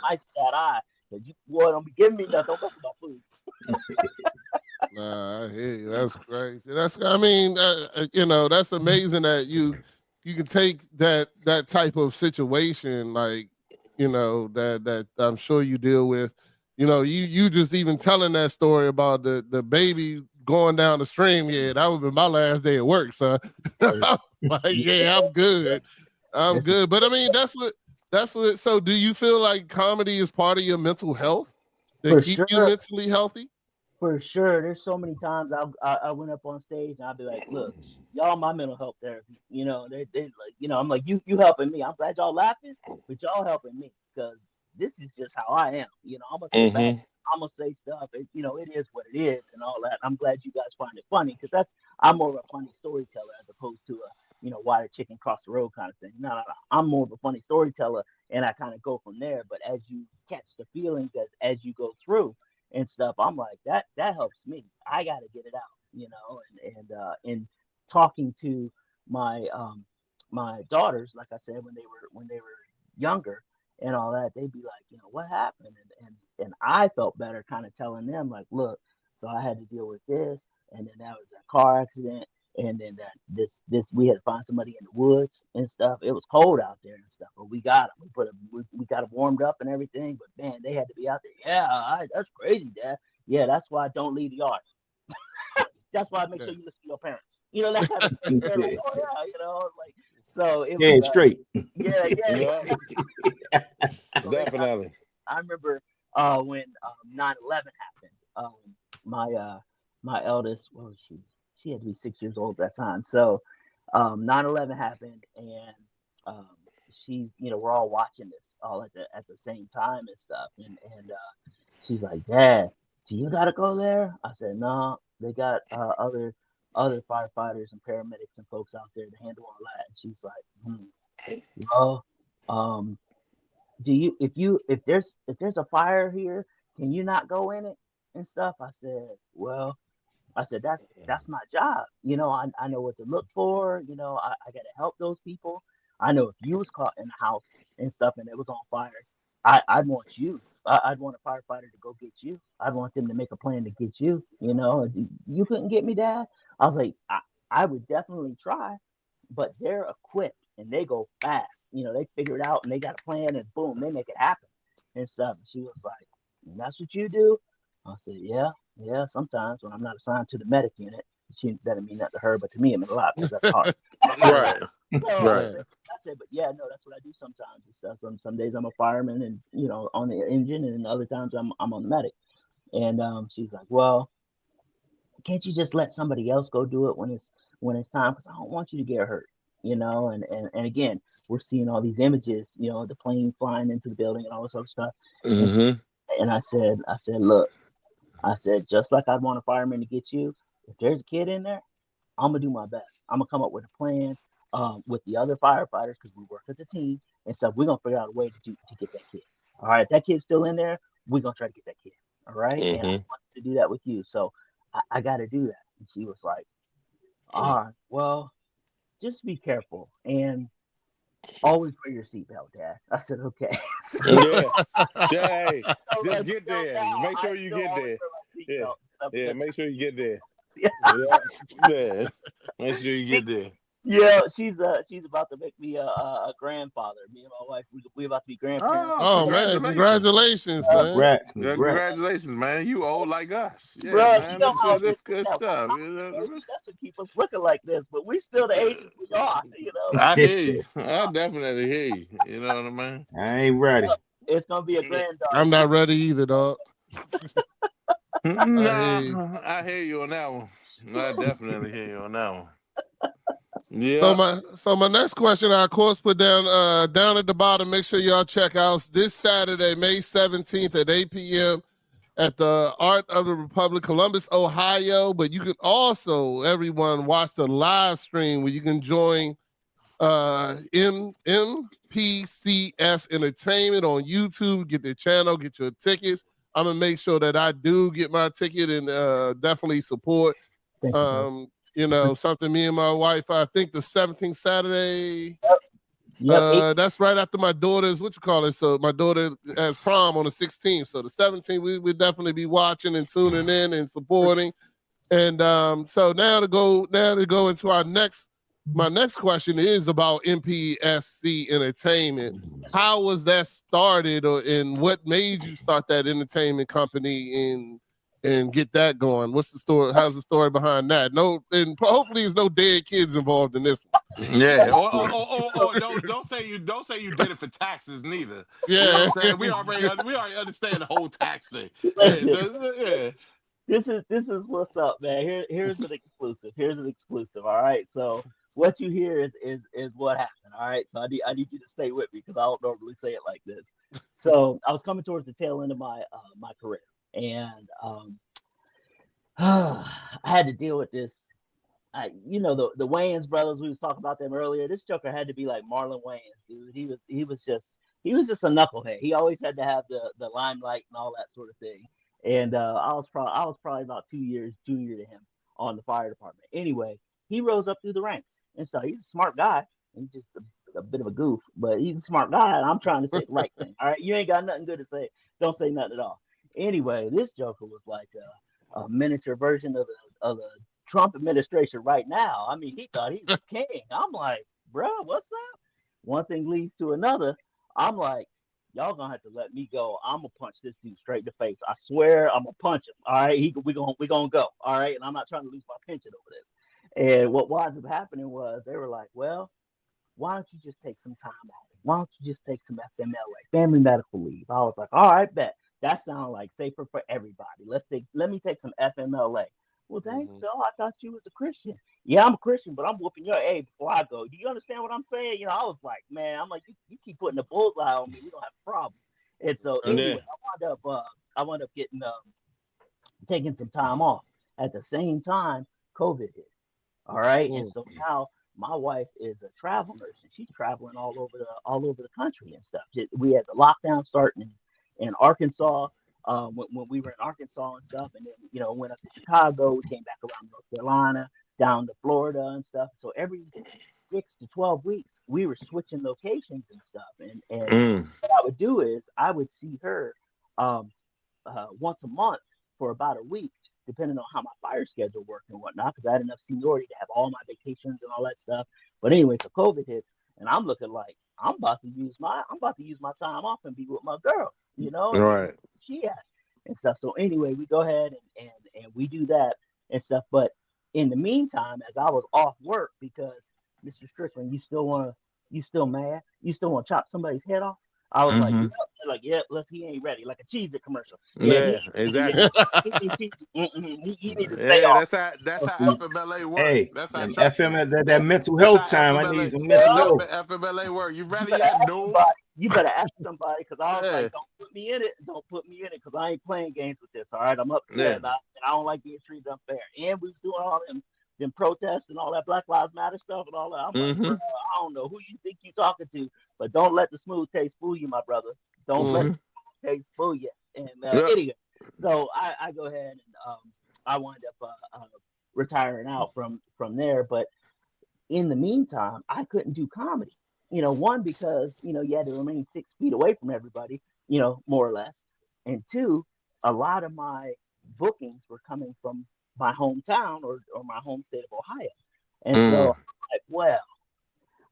ice for that eye. You boy, don't be giving me nothing. Don't mess with my food. Nah, I hear you. That's crazy. That's amazing that you can take that type of situation, like, that I'm sure you deal with. You just even telling that story about the baby going down the stream. Yeah, that would be my last day at work, son. Like, yeah, I'm good. I'm good. But I mean, that's what. So, do you feel like comedy is part of your mental health to keep you mentally healthy? For sure. There's so many times I went up on stage and I'd be like, look, y'all my mental health therapy. They like, I'm like, you helping me. I'm glad y'all laughing, but y'all helping me because this is just how I am. I'm gonna sit back, I'm gonna say stuff, and it is what it is and all that. I'm glad you guys find it funny because I'm more of a funny storyteller as opposed to a why the chicken crossed the road kind of thing. No. I'm more of a funny storyteller, and I kind of go from there. But as you catch the feelings as you go through and stuff, I'm like, that helps me. I got to get it out, and talking to my my daughters, like I said, when they were younger and all that, they'd be like, what happened? And I felt better kind of telling them like, look, so I had to deal with this, and then that was a car accident. And then this we had to find somebody in the woods and stuff. It was cold out there and stuff, but we got them. We got them warmed up and everything. But man, they had to be out there. Yeah, that's crazy, Dad. Yeah, that's why I don't leave the yard. That's why I make sure you listen to your parents. That kind of thing. Like, oh yeah, like so. It was straight. Yeah. Definitely. I remember when 9/11 happened. My eldest, she had to be 6 years old at that time. So 9/11 happened, and she's, we're all watching this all at the same time and stuff, and she's like, Dad, do you gotta go there? I said, no, they got other firefighters and paramedics and folks out there to handle all that. And she's like, well, do you if there's a fire here, can you not go in it and stuff? I said, well, that's my job. I know what to look for. I got to help those people. I know if you was caught in the house and stuff and it was on fire, I'd want you. I'd want a firefighter to go get you. I'd want them to make a plan to get you. You couldn't get me, Dad. I was like, I would definitely try, but they're equipped and they go fast. They figure it out and they got a plan and boom, they make it happen and stuff. And she was like, that's what you do? I said, yeah, sometimes when I'm not assigned to the medic unit. That didn't mean that to her, but to me it meant a lot because that's hard. Right. So, Right. I said, but yeah, no, that's what I do sometimes and stuff. Some days I'm a fireman and on the engine, and other times I'm on the medic. And she's like, well, can't you just let somebody else go do it when it's time? Because I don't want you to get hurt. And again, we're seeing all these images, the plane flying into the building and all this other stuff. And I said, look, just like I'd want a fireman to get you, if there's a kid in there, I'm gonna do my best. I'm gonna come up with a plan with the other firefighters because we work as a team and stuff. We're gonna figure out a way to get that kid. All right, if that kid's still in there, we're gonna try to get that kid. All right, and I want to do that with you, so I got to do that. And she was like, all right, well, just be careful and always wear your seatbelt, Dad. I said, okay. Hey, just get there. Make sure you get there. Yeah, make sure you get there. Yeah. Make sure you get there. Yeah, she's about to make me a grandfather. Me and my wife, we about to be grandparents. Oh man, congratulations, man! Congratulations, man! You old like us, yeah, bro, man. That's good stuff. That's what keep us looking like this, but we still the ages we are. I hear you. I definitely hear you. You know what I mean? I ain't ready. It's gonna be a granddaughter. I'm not ready either, dog. I hear you on that one. I definitely hear you on that one. Yeah. So my next question, I of course put down at the bottom. Make sure y'all check out this Saturday, May 17th at 8 p.m. at the Art of the Republic, Columbus, Ohio. But you can also, everyone, watch the live stream where you can join MPCS Entertainment on YouTube. Get their channel, get your tickets. I'm gonna make sure that I do get my ticket and definitely support. Something me and my wife, I think the 17th Saturday. Yep. That's right after my daughter's, so my daughter has prom on the 16th. So the 17th, we'll definitely be watching and tuning in and supporting. And so now to go into my next question is about MPSC Entertainment. How was that started, and what made you start that entertainment company and get that going? What's the story? How's the story behind that? No, and hopefully there's no dead kids involved in this one. Yeah. Don't say you did it for taxes neither. Yeah. You know what I'm saying? We already understand the whole tax thing. Yeah. This is what's up, man. Here's an exclusive. All right. So what you hear is what happened. All right. So I need you to stay with me because I don't normally say it like this. So I was coming towards the tail end of my career. And I had to deal with this. The Wayans brothers. We was talking about them earlier. This joker had to be like Marlon Wayans, dude. He was just a knucklehead. He always had to have the limelight and all that sort of thing. And I was probably about 2 years junior to him on the fire department. Anyway, he rose up through the ranks, and so he's a smart guy. He's just a bit of a goof, but he's a smart guy. And I'm trying to say the right thing. All right, you ain't got nothing good to say. Don't say nothing at all. Anyway, this joker was like a miniature version of the Trump administration right now. I mean, he thought he was king. I'm like, bro, what's up? One thing leads to another. I'm like, y'all gonna have to let me go. I'm gonna punch this dude straight in the face. I swear, I'm gonna punch him. All right, we gonna go. All right, and I'm not trying to lose my pension over this. And what winds up happening was they were like, well, why don't you just take some time off? Why don't you just take some FMLA, family medical leave? I was like, all right, bet. That sounds like safer for everybody. Let me take some FMLA. Well, dang, Phil, I thought you was a Christian. Yeah, I'm a Christian, but I'm whooping your A before I go. Do you understand what I'm saying? You know, I was like, man, I'm like, you keep putting the bullseye on me, we don't have a problem. And so Yeah. anyway, I wound up getting taking some time off. At the same time, COVID hit. All right, and so now my wife is a travel nurse, and she's traveling all over the country and stuff. We had the lockdown starting in Arkansas. When we were in Arkansas and stuff, and then went up to Chicago, we came back around North Carolina, down to Florida and stuff. So every 6 to 12 weeks, we were switching locations and stuff. And what I would do is I would see her once a month for about a week, depending on how my fire schedule worked and whatnot, because I had enough seniority to have all my vacations and all that stuff. But anyway, so COVID hits, and I'm looking like I'm about to use my time off and be with my girl, Right. she at and stuff. So anyway, we go ahead and we do that and stuff. But in the meantime, as I was off work, because Mr. Strickland, you still mad? You still want to chop somebody's head off? I was like, yep, he ain't ready, like a Cheez-It commercial. Yeah, exactly. He need to stay off. That's how FMLA works. Hey, That's how that mental health time. I need some mental health. FMLA work. You ready yet? No. You better ask somebody, because I was like, don't put me in it. Don't put me in it, because I ain't playing games with this. All right, I'm upset about it, and I don't like being treated unfair. And we was doing all them protests and all that Black Lives Matter stuff and all that. I'm like, bro, I don't know who you think you're talking to, but don't let the smooth taste fool you, my brother. Don't let the smooth taste fool you. And anyway, so I go ahead and I wind up retiring out from there. But in the meantime, I couldn't do comedy. One, because you had to remain 6 feet away from everybody, more or less, and two, a lot of my bookings were coming from my hometown or my home state of Ohio. And so I'm like, well,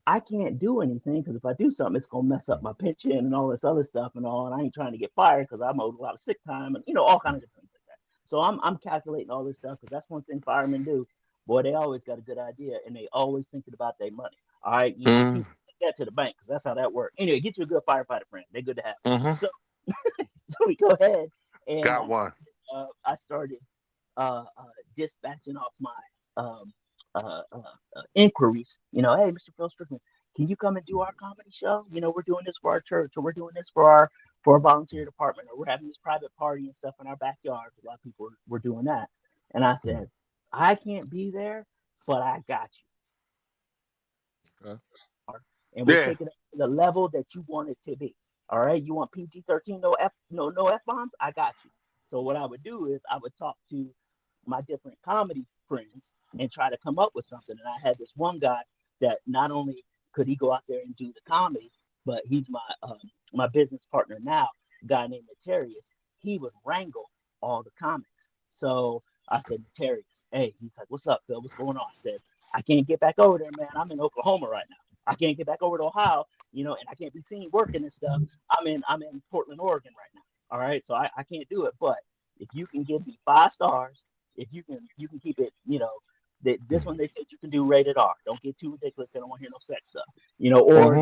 I can't do anything, because if I do something, it's going to mess up my pension and all this other stuff and all. And I ain't trying to get fired, because I'm owed a lot of sick time and, all kinds of different things like that. So I'm calculating all this stuff, because that's one thing firemen do. Boy, they always got a good idea, and they always thinking about their money. All right. You keep that to the bank, because that's how that works. Anyway, get you a good firefighter friend. They're good to have. So we go ahead and got one. I started dispatching off my inquiries. Hey, Mr. Phil Strickland, can you come and do our comedy show? We're doing this for our church, or we're doing this for our volunteer department, or we're having this private party and stuff in our backyard. A lot of people were doing that. And I said, I can't be there, but I got you. Okay. And we're taking it to the level that you want it to be. All right. You want PG-13, no F-bombs? I got you. So what I would do is I would talk to my different comedy friends and try to come up with something. And I had this one guy that not only could he go out there and do the comedy, but he's my business partner now, a guy named Natarius. He would wrangle all the comics. So I said, Natarius, hey, he's like, what's up, Phil? What's going on? I said, I can't get back over there, man. I'm in Oklahoma right now. I can't get back over to Ohio, and I can't be seen working and stuff. I'm in Portland, Oregon right now. All right. So I can't do it. But if you can give me 5 stars, if you can keep it, this one they said you can do rated R. Don't get too ridiculous. They don't want to hear no sex stuff, or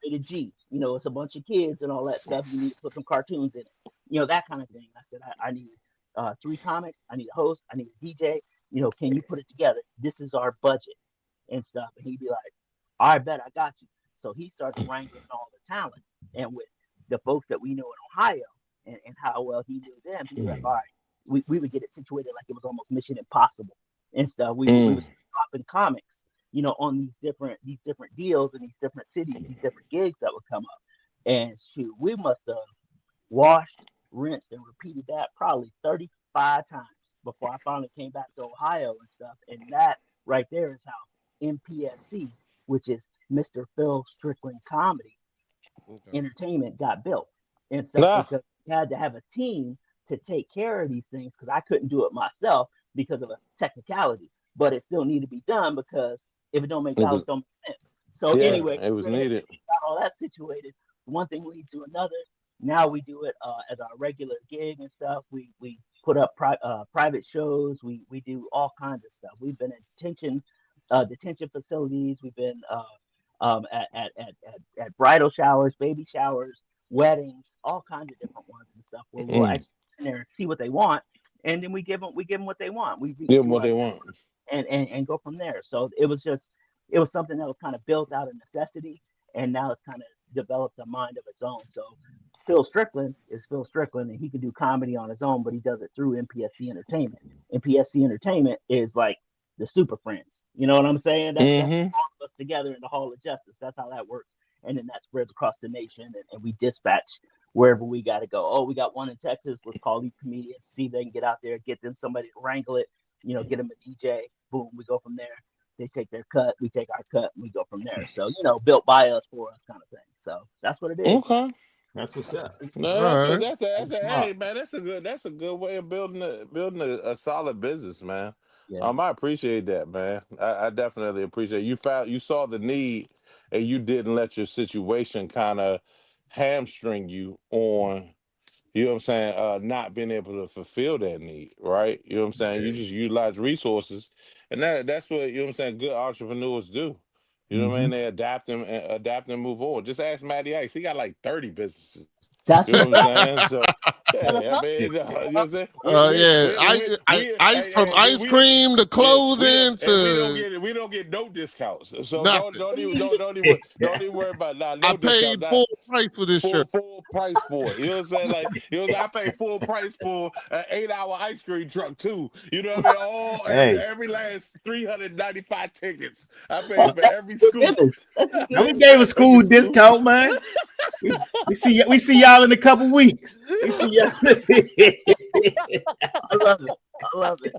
rated G. It's a bunch of kids and all that stuff. You need to put some cartoons in it, that kind of thing. I said, I need 3 comics. I need a host. I need a DJ. Can you put it together? This is our budget and stuff. And he'd be like, all right, bet I got you. So he started wrangling all the talent, and with the folks that we know in Ohio and how well he knew them, he was like, all right, we would get it situated like it was almost Mission Impossible and stuff. We was dropping comics, on these different deals in these different cities, these different gigs that would come up. And shoot, we must have washed, rinsed, and repeated that probably 35 times before I finally came back to Ohio and stuff. And that right there is how MPSC, which is Mr. Phil Strickland Comedy Entertainment, got built. And so because we had to have a team to take care of these things, because I couldn't do it myself because of a technicality, but it still needed to be done, because if it don't make dollars, don't make sense. So anyway, it was needed. Got all that situated. One thing leads to another. Now we do it as our regular gig and stuff. We put up private shows. We do all kinds of stuff. We've been in detention facilities. We've been at bridal showers, baby showers, weddings, all kinds of different ones and stuff, where we'll actually sit there and see what they want and then we give them what they want. We Give them what they want. And go from there. So it was something that was kind of built out of necessity, and now it's kind of developed a mind of its own. So Phil Strickland is Phil Strickland, and he can do comedy on his own, but he does it through MPSC Entertainment. MPSC Entertainment is like the Super Friends. You know what I'm saying? That's all of us together in the Hall of Justice. That's how that works. And then that spreads across the nation, and we dispatch wherever we got to go. Oh, we got one in Texas. Let's call these comedians, see if they can get out there, get them somebody to wrangle it, get them a DJ. Boom, we go from there. They take their cut, we take our cut, and we go from there. So, built by us, for us kind of thing. So that's what it is. Okay. That's what's up. No, that's hey man, that's a good way of building a solid business, man. Yeah. I appreciate that, man. I definitely appreciate it. You saw the need, and you didn't let your situation kind of hamstring you on, you know what I'm saying, not being able to fulfill that need, right? You know what I'm saying? You just utilize resources, and that's what, you know what I'm saying, good entrepreneurs do. You know what I mean? They adapt and move on. Just ask Matty Ice. He got like 30 businesses. That's you know what I'm saying? So, yeah, I mean, you know what I'm saying? Ice from ice cream to clothing to. We don't get no discounts. So don't even worry about that. No I paid full price for this shirt. Full price for it. You know what I'm saying? Like, I paid full price for an 8-hour ice cream truck too. You know what I mean? Every last 395 tickets. I paid for every school. Now we gave a school discount, man. We see y'all in a couple weeks. We see y'all. I love it.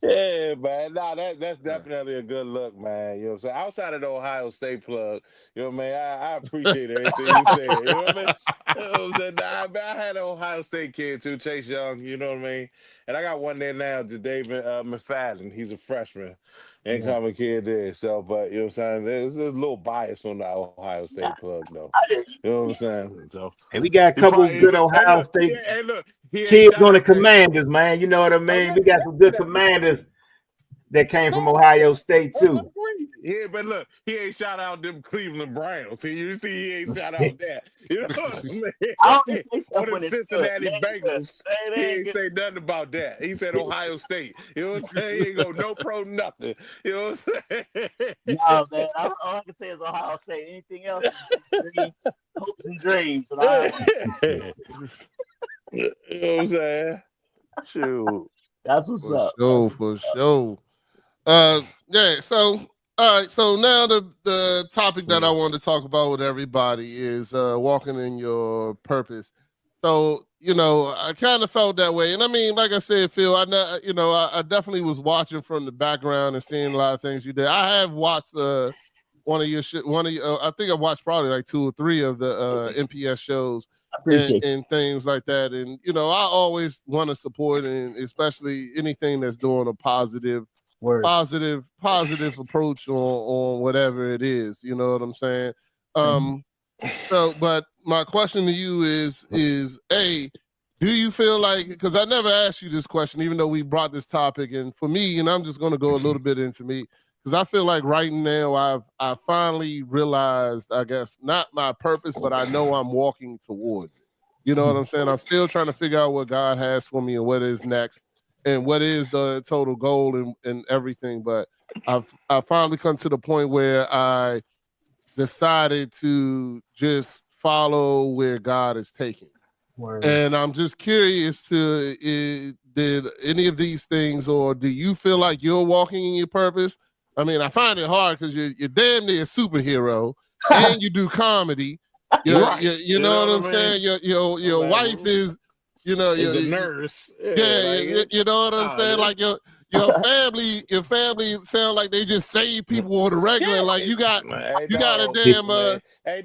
Yeah, man. Nah, that's definitely a good look, man. You know what I'm saying? Outside of the Ohio State plug, you know what I mean? I appreciate everything you said. You know what I mean? You know what I'm saying? I had an Ohio State kid too, Chase Young, you know what I mean? And I got one there now, David McFadden. He's a freshman. Incoming kid there. So, but you know what I'm saying? There's a little bias on the Ohio State plug, though. You know what I'm saying? So, and we got a couple good Ohio State kids on the Commanders, man. You know what I mean? We got some good Commanders that came from Ohio State too. Yeah, but look, he ain't shout out them Cleveland Browns. You see, he ain't shout out that. You know what I mean? Or the Cincinnati Bengals. He ain't say nothing about that. He said Ohio State. You know what I'm saying? He ain't go no pro nothing. You know what I'm saying? No, man. All I can say is Ohio State. Anything else is dreams, hopes and dreams. And you know what I'm saying? Shoot. That's what's up. For sure. Yeah, so all right, so now the topic that I want to talk about with everybody is walking in your purpose. So, I kind of felt that way. And I mean, like I said, Phil, I definitely was watching from the background and seeing a lot of things you did. I have watched one of your I think I watched probably like 2 or 3 of the MPS shows and things like that. And, I always want to support, and especially anything that's doing a positive approach on whatever it is. You know what I'm saying? So, but my question to you is A, do you feel like, because I never asked you this question, even though we brought this topic, and for me, and I'm just going to go a little bit into me, because I feel like right now I finally realized, I guess, not my purpose, but I know I'm walking towards it. You know what I'm saying? I'm still trying to figure out what God has for me and what is next, and what is the total goal and everything. But I've finally come to the point where I decided to just follow where God is taking. And I'm just curious did any of these things, or do you feel like you're walking in your purpose? I mean, I find it hard because you're damn near a superhero and you do comedy. You know what I'm saying? Your wife is, is a nurse. You know what I'm saying? Like your family sound like they just save people on the regular. Like you got a damn in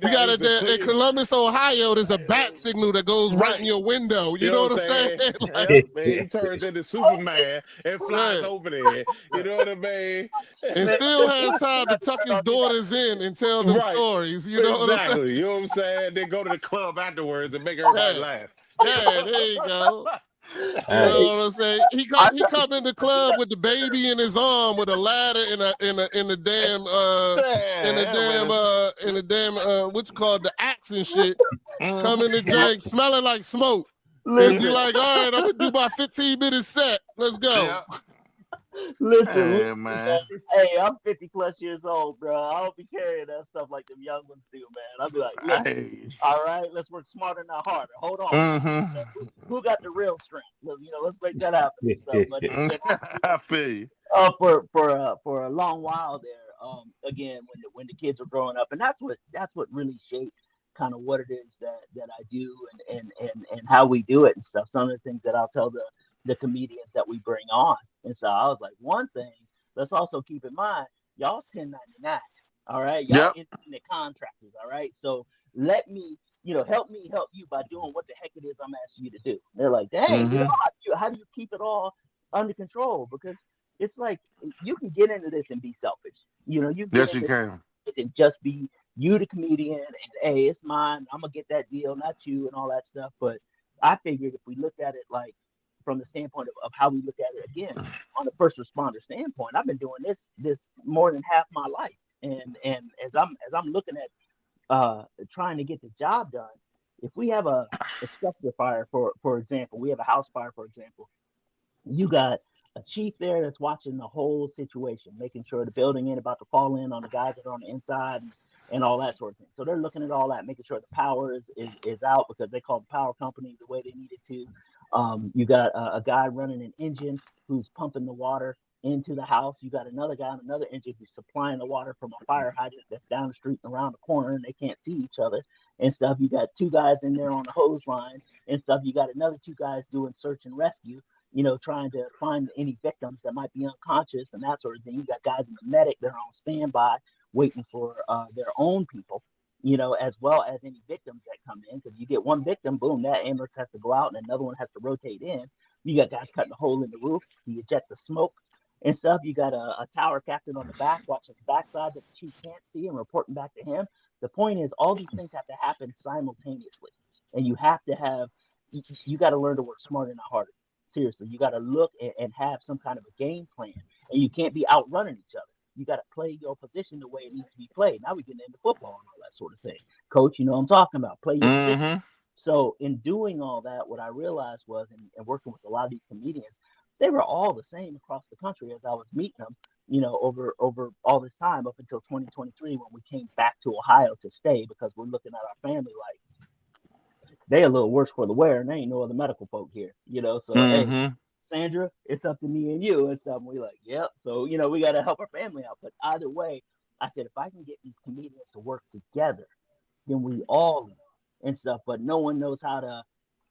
Columbus, Ohio, there's a bat signal that goes right in your window. You know what I'm saying? Like, he turns into Superman and flies over there. You know what I mean? And still has time to tuck his daughters in and tell them stories. You know what I'm saying? You know what I'm saying? Then go to the club afterwards and make everybody laugh. Yeah, there you go. You know what I'm saying? He come in the club with the baby in his arm with a ladder in the damn what you call the axe and shit. Come in the drink smelling like smoke. And be like, all right, I'm gonna do my 15-minute set. Let's go. Yeah. Listen, man. Hey, I'm 50 plus years old, bro. I don't be carrying that stuff like them young ones do, man. I'll be like, listen, all right, let's work smarter, not harder. Hold on. Who got the real strength? Let's make that happen and stuff. But I feel you. For a long while there, again, when the kids were growing up, and that's what really shaped kind of what it is that I do and how we do it and stuff. Some of the things that I'll tell the comedians that we bring on. And so I was like, one thing, let's also keep in mind, y'all's 1099. All right. Y'all independent contractors. All right. So let me, help me help you by doing what the heck it is I'm asking you to do. They're like, dang, how do you keep it all under control? Because it's like you can get into this and be selfish. You can and just be you the comedian and hey, it's mine. I'm gonna get that deal, not you, and all that stuff. But I figured if we looked at it like from the standpoint of how we look at it again on the first responder standpoint, I've been doing this more than half my life, and as I'm looking at trying to get the job done, if we have a structure fire for example, we have a house fire for example, you got a chief there that's watching the whole situation, making sure the building ain't about to fall in on the guys that are on the inside and all that sort of thing. So they're looking at all that, making sure the power is out because they call the power company the way they needed to. You got a guy running an engine who's pumping the water into the house. You got another guy on another engine who's supplying the water from a fire hydrant that's down the street and around the corner, and they can't see each other and stuff. You got two guys in there on the hose line and stuff. You got another two guys doing search and rescue, trying to find any victims that might be unconscious and that sort of thing. You got guys in the medic, they're on standby waiting for their own people, as well as any victims that come in. Because you get one victim, boom, that ambulance has to go out and another one has to rotate in. You got guys cutting a hole in the roof, you eject the smoke and stuff. You got a tower captain on the back watching the backside that the chief can't see and reporting back to him. The point is all these things have to happen simultaneously. And you have to have, you got to learn to work smarter, not harder. Seriously, you got to look and have some kind of a game plan. And you can't be outrunning each other. You got to play your position the way it needs to be played. Now we get into football and all that sort of thing. Coach, you know what I'm talking about. Play your position. So in doing all that, what I realized was, and working with a lot of these comedians, they were all the same across the country as I was meeting them, over all this time up until 2023 when we came back to Ohio to stay because we're looking at our family like they a little worse for the wear and there ain't no other medical folk here, So hey, Sandra, it's up to me and you and stuff. And we like, yep. So, we got to help our family out. But either way, I said, if I can get these comedians to work together, then we all and stuff. But no one knows how to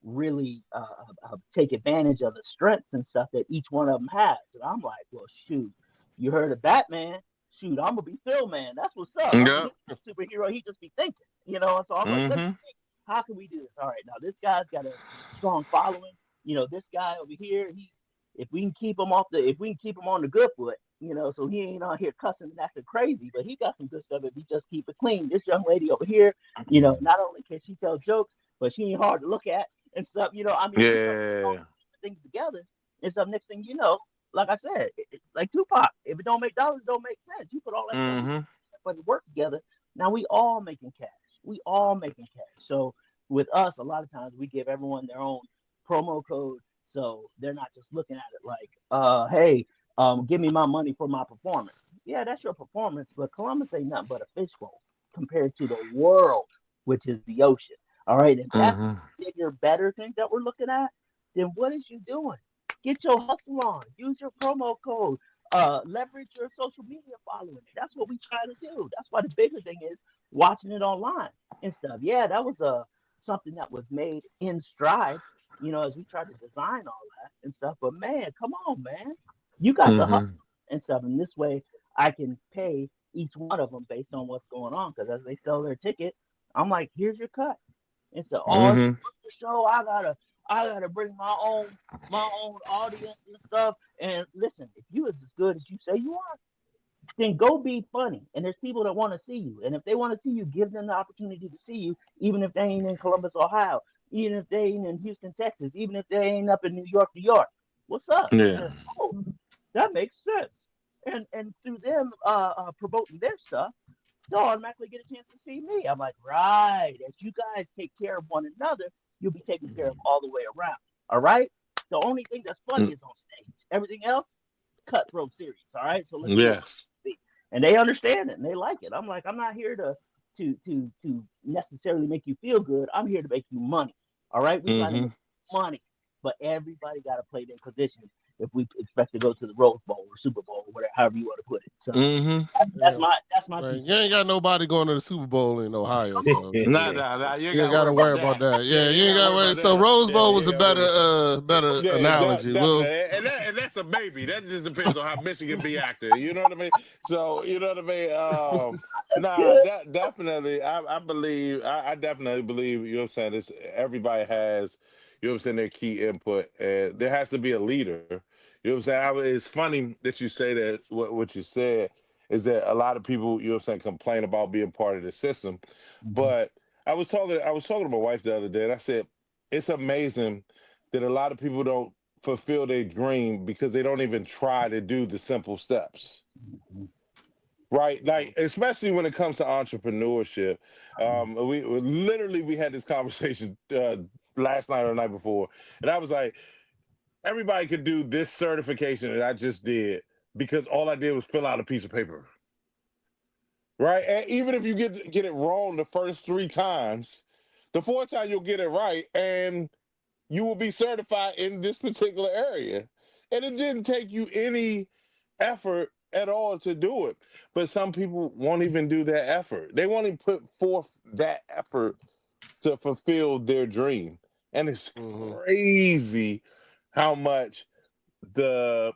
really take advantage of the strengths and stuff that each one of them has. And I'm like, well, shoot, you heard of Batman? Shoot, I'm gonna be Phil Man. That's what's up. Yep. I'm a superhero. He just be thinking, So I'm like, let me think, how can we do this? All right, now this guy's got a strong following. This guy over here, if we can keep him on the good foot, so he ain't out here cussing and acting crazy, but he got some good stuff if he just keep it clean. This young lady over here, not only can she tell jokes, but she ain't hard to look at and stuff. We start putting all these things together and stuff. Next thing you know, like I said, it's like Tupac. If it don't make dollars, it don't make sense. You put all that stuff but it work together. Now we all making cash. So with us, a lot of times we give everyone their own promo code, so they're not just looking at it like, hey, give me my money for my performance. Yeah, that's your performance, but Columbus ain't nothing but a fishbowl compared to the world, which is the ocean. All right, and that's a bigger, better thing that we're looking at. Then what is you doing? Get your hustle on. Use your promo code. Leverage your social media following. That's what we try to do. That's why the bigger thing is watching it online and stuff. Yeah, that was something that was made in stride, as we try to design all that and stuff. But man, come on, man. You got the hustle and stuff. And this way I can pay each one of them based on what's going on. Because as they sell their ticket, I'm like, here's your cut. And so, the show, I gotta bring my own audience and stuff. And listen, if you is as good as you say you are, then go be funny. And there's people that want to see you. And if they want to see you, give them the opportunity to see you, even if they ain't in Columbus, Ohio. even if they ain't in Houston, Texas, even if they ain't up in New York, New York. What's up? Yeah. Oh, that makes sense. And through them promoting their stuff, they'll automatically get a chance to see me. I'm like, right. As you guys take care of one another, you'll be taken care of all the way around. All right. The only thing that's funny is on stage. Everything else, cutthroat serious. All right. So let's see. And they understand it and they like it. I'm like, I'm not here to necessarily make you feel good. I'm here to make you money. All right. We try to make money, but everybody got to play their position if we expect to go to the Rose Bowl or Super Bowl or whatever, however you want to put it. So that's my right. You ain't got nobody going to the Super Bowl in Ohio. So. Nah. You ain't got to worry about that. Yeah, you ain't got to worry. So Rose Bowl was a better analogy. And that's a baby. That just depends on how Michigan be acting. You know what I mean? So you know what I mean. Definitely. I definitely believe. You know what I'm saying? This everybody has. You know what I'm saying? Their key input, and there has to be a leader. You know what I'm saying? It's funny that you say that. What you said is that a lot of people, you know what I'm saying, complain about being part of the system. But I was talking to my wife the other day, and I said, it's amazing that a lot of people don't fulfill their dream because they don't even try to do the simple steps. Right, like especially when it comes to entrepreneurship. We had this conversation last night or the night before, and I was like, everybody could do this certification that I just did because all I did was fill out a piece of paper. Right? And even if you get it wrong the first 3 times, the 4th time you'll get it right and you will be certified in this particular area. And it didn't take you any effort at all to do it. But some people won't even do that effort. They won't even put forth that effort to fulfill their dream. And it's crazy how much the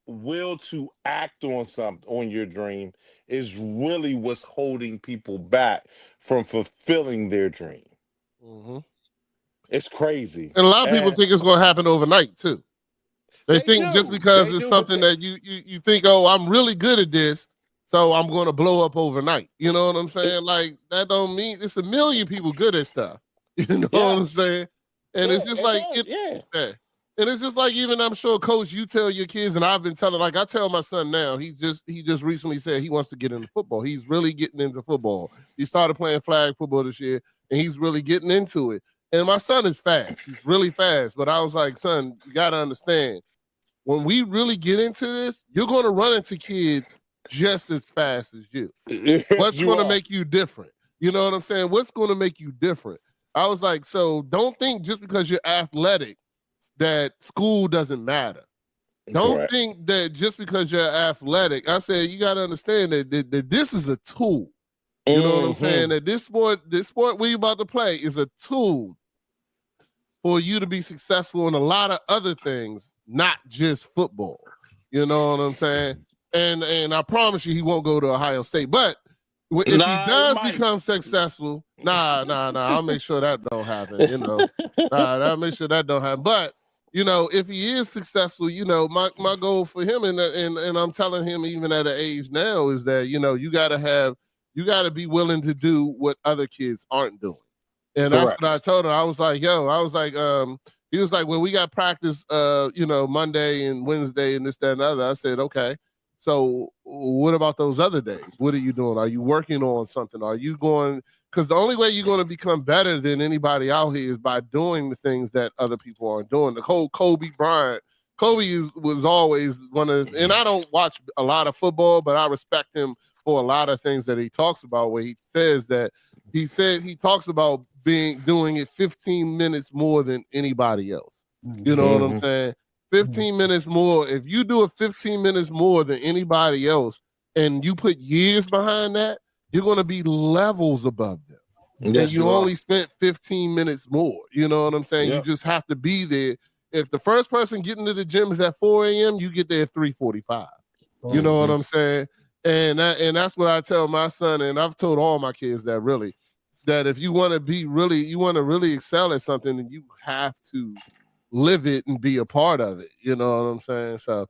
will to act on your dream is really what's holding people back from fulfilling their dream. It's crazy. And a lot of people think it's going to happen overnight too. They think just because it's something that you think, oh, I'm really good at this, so I'm going to blow up overnight. You know what I'm saying? Like that don't mean it's a million people good at stuff. You know what I'm saying? And it's just like, and it's just like, even I'm sure, Coach, you tell your kids, and I've been telling, like I tell my son now, he just recently said he wants to get into football. He's really getting into football. He started playing flag football this year, and he's really getting into it. And my son is fast. He's really fast. But I was like, son, you got to understand, when we really get into this, you're going to run into kids just as fast as you. What's going to make you different? You know what I'm saying? What's going to make you different? I was like, so don't think just because you're athletic that school doesn't matter. Don't think that just because you're athletic. I said, you got to understand that this is a tool. You know what I'm saying? That this sport we're about to play is a tool for you to be successful in a lot of other things, not just football. You know what I'm saying? And I promise you, he won't go to Ohio State. But if he does become successful, I'll make sure that don't happen. You know, I'll make sure that don't happen. But you know, if he is successful, you know, my goal for him, and I'm telling him even at an age now, is that, you know, you got to be willing to do what other kids aren't doing. And that's what I told him. I was like, he was like, well, we got practice, you know, Monday and Wednesday and this, that, and the other. I said, okay. So what about those other days? What are you doing? Are you working on something? Are you going? Because the only way you're going to become better than anybody out here is by doing the things that other people aren't doing. The whole Kobe Bryant. Was always one of, and I don't watch a lot of football, but I respect him for a lot of things that he talks about, where he says that he talks about doing it 15 minutes more than anybody else. You know what I'm saying? 15 minutes more. If you do it 15 minutes more than anybody else and you put years behind that, you're going to be levels above them. Yes, and you only spent 15 minutes more. You know what I'm saying? Yep. You just have to be there. If the first person getting to the gym is at 4 a.m., you get there at 3:45. You know what I'm saying? And that's what I tell my son, and I've told all my kids that really, that if you want to really excel at something, then you have to live it and be a part of it. You know what I'm saying? So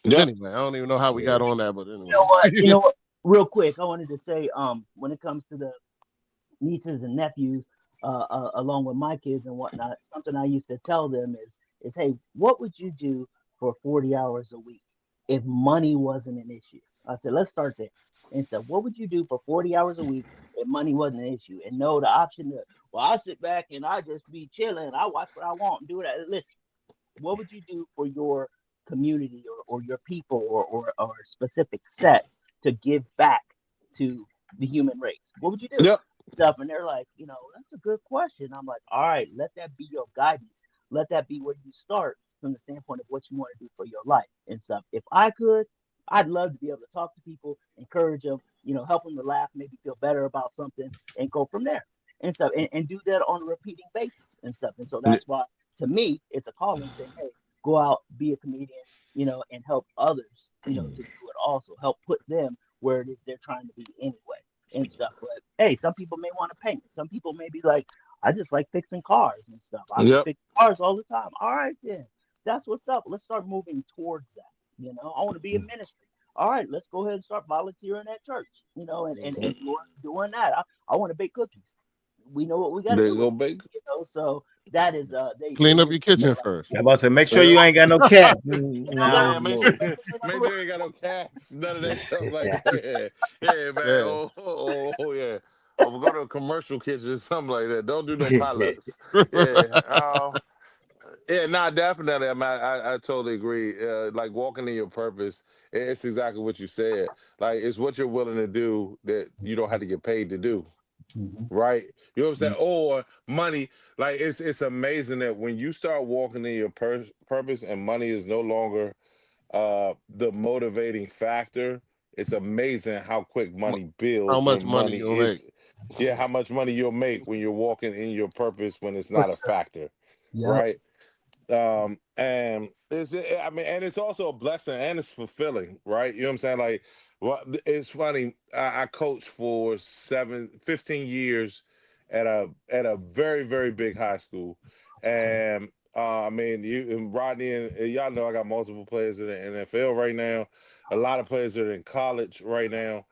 anyway, I don't even know how we got on that, but anyway. You know what? Real quick, I wanted to say, when it comes to the nieces and nephews, along with my kids and whatnot, something I used to tell them is, hey, what would you do for 40 hours a week if money wasn't an issue? I said, let's start there. And so, what would you do for 40 hours a week if money wasn't an issue? And no, the option to, well, I sit back and I just be chilling. I watch what I want and do that. Listen, what would you do for your community or your people or a specific set to give back to the human race? What would you do? Yep. Stuff, and they're like, that's a good question. I'm like, all right, let that be your guidance. Let that be where you start from the standpoint of what you want to do for your life and stuff. If I could, I'd love to be able to talk to people, encourage them, help them to laugh, maybe feel better about something, and go from there and stuff, and do that on a repeating basis and stuff. And so that's why, to me, it's a calling saying, hey, go out, be a comedian, and help others, to do it also. Help put them where it is they're trying to be anyway and stuff. But hey, some people may want to paint. Some people may be like, I just like fixing cars and stuff. I can fix cars all the time. All right, then. That's what's up. Let's start moving towards that. I want to be in ministry. All right, let's go ahead and start volunteering at church, and doing that. I want to bake cookies. We know what we got to do. Go bake. So that is clean up your kitchen first. I'm about to say, make sure you ain't got no cats. Make sure you ain't got no cats. None of that stuff like that. Yeah, man. Yeah. Oh, yeah. Or we'll go to a commercial kitchen or something like that. Don't do no pilots. Yeah. Yeah, no, definitely. I totally agree. Like walking in your purpose, it's exactly what you said. Like it's what you're willing to do that you don't have to get paid to do. Right? You know what I'm saying? Or money. Like it's amazing that when you start walking in your purpose and money is no longer the motivating factor, it's amazing how quick money builds. How much money you'll make. Yeah, how much money you'll make when you're walking in your purpose when it's not a factor. Yeah. Right? And it's also a blessing and it's fulfilling, right? You know what I'm saying? Like, well, it's funny. I coached for 15 years at a very, very big high school. And you and Rodney and y'all know I got multiple players in the NFL right now. A lot of players are in college right now.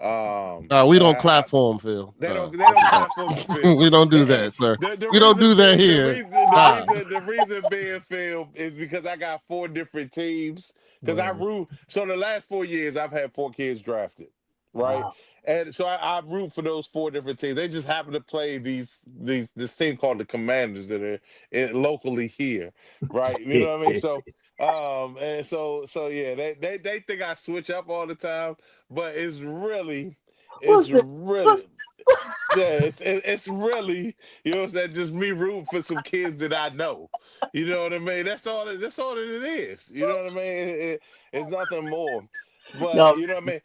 We don't clap for them, Phil. They don't clap for them, Phil. We don't do that, sir. We don't do that here. The reason being, Phil, is because I got 4 different teams. Because I root. So the last 4 years, I've had 4 kids drafted, right? Wow. And so I root for those 4 different teams. They just happen to play this team called the Commanders that are locally here, right? You know what I mean? So, yeah, they think I switch up all the time, but it's really, yeah, it's really, you know, that just me rooting for some kids that I know. You know what I mean? That's all it is. You know what I mean? It's nothing more. But you know what I mean?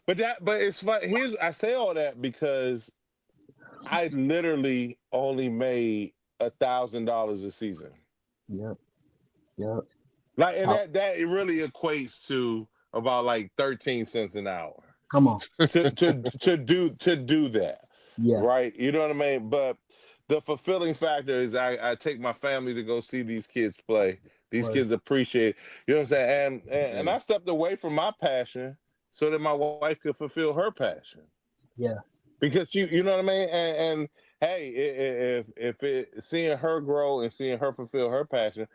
But it's fun. I say all that because I literally only made $1,000 a season. Yep. Like, and that it really equates to about like 13 cents an hour. Come on. to do that. Yeah. Right. You know what I mean? But the fulfilling factor is I take my family to go see these kids play. These kids appreciate it. You know what I'm saying? And I stepped away from my passion so that my wife could fulfill her passion. Yeah. Because you know what I mean? And hey, if seeing her grow and seeing her fulfill her passion,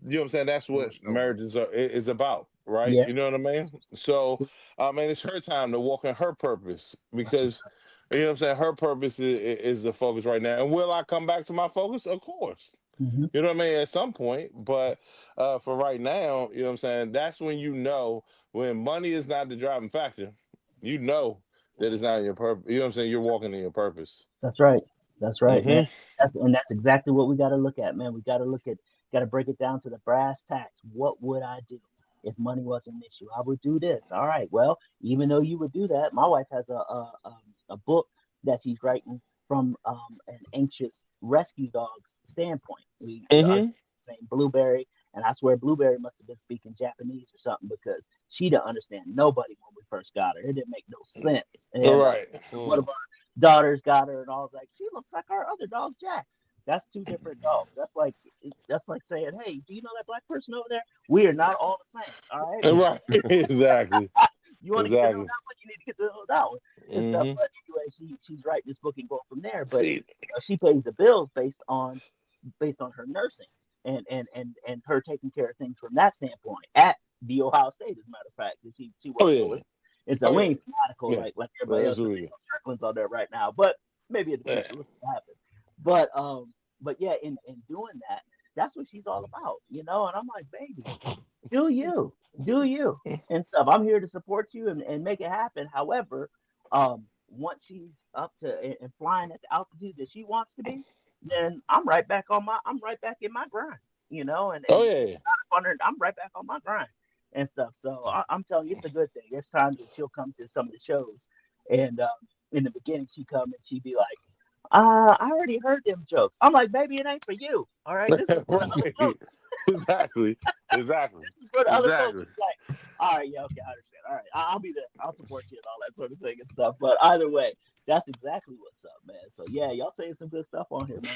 you know what I'm saying? That's what marriage is about, right? Yeah. You know what I mean? So, it's her time to walk in her purpose because, you know what I'm saying? Her purpose is the focus right now. And will I come back to my focus? Of course. Mm-hmm. You know what I mean? At some point. But for right now, you know what I'm saying? That's when you know when money is not the driving factor, you know that it's not your purpose. You know what I'm saying? You're walking in your purpose. That's right. Mm-hmm. That's exactly what we got to look at, man. We got to break it down to the brass tacks. What would I do if money wasn't an issue? I would do this. All right. Well, even though you would do that, my wife has a book that she's writing from an anxious rescue dog's standpoint. We saying Blueberry, and I swear Blueberry must have been speaking Japanese or something because she didn't understand nobody when we first got her. It didn't make no sense. And right. One of our daughters got her, and I was like, she looks like our other dog, Jax. That's 2 different dogs. That's like saying, hey, do you know that black person over there? We are not all the same. All right. Right. Exactly. You want to get to know that one, you need to get to know that one. And stuff. But she's writing this book and going from there. But she pays the bills based on her nursing and her taking care of things from that standpoint at the Ohio State, as a matter of fact. She works over. And so we ain't fanatical like everybody else. Strickland's on there right now, but maybe in the future, we'll see what happens. But yeah, in doing that, that's what she's all about, And I'm like, baby, do you and stuff. I'm here to support you and make it happen. However, once she's up to and flying at the altitude that she wants to be, then I'm right back in my grind, and I'm right back on my grind and stuff. So I'm telling you, it's a good thing. There's times that she'll come to some of the shows, and in the beginning she'd come and she'd be like, I already heard them jokes. I'm like, baby, it ain't for you. All right, this is for the other folks. Exactly. This is for the other folks. It's like, all right, yeah, okay, I understand. All right, I'll be there. I'll support you and all that sort of thing and stuff. But either way, that's exactly what's up, man. So yeah, y'all saying some good stuff on here, man.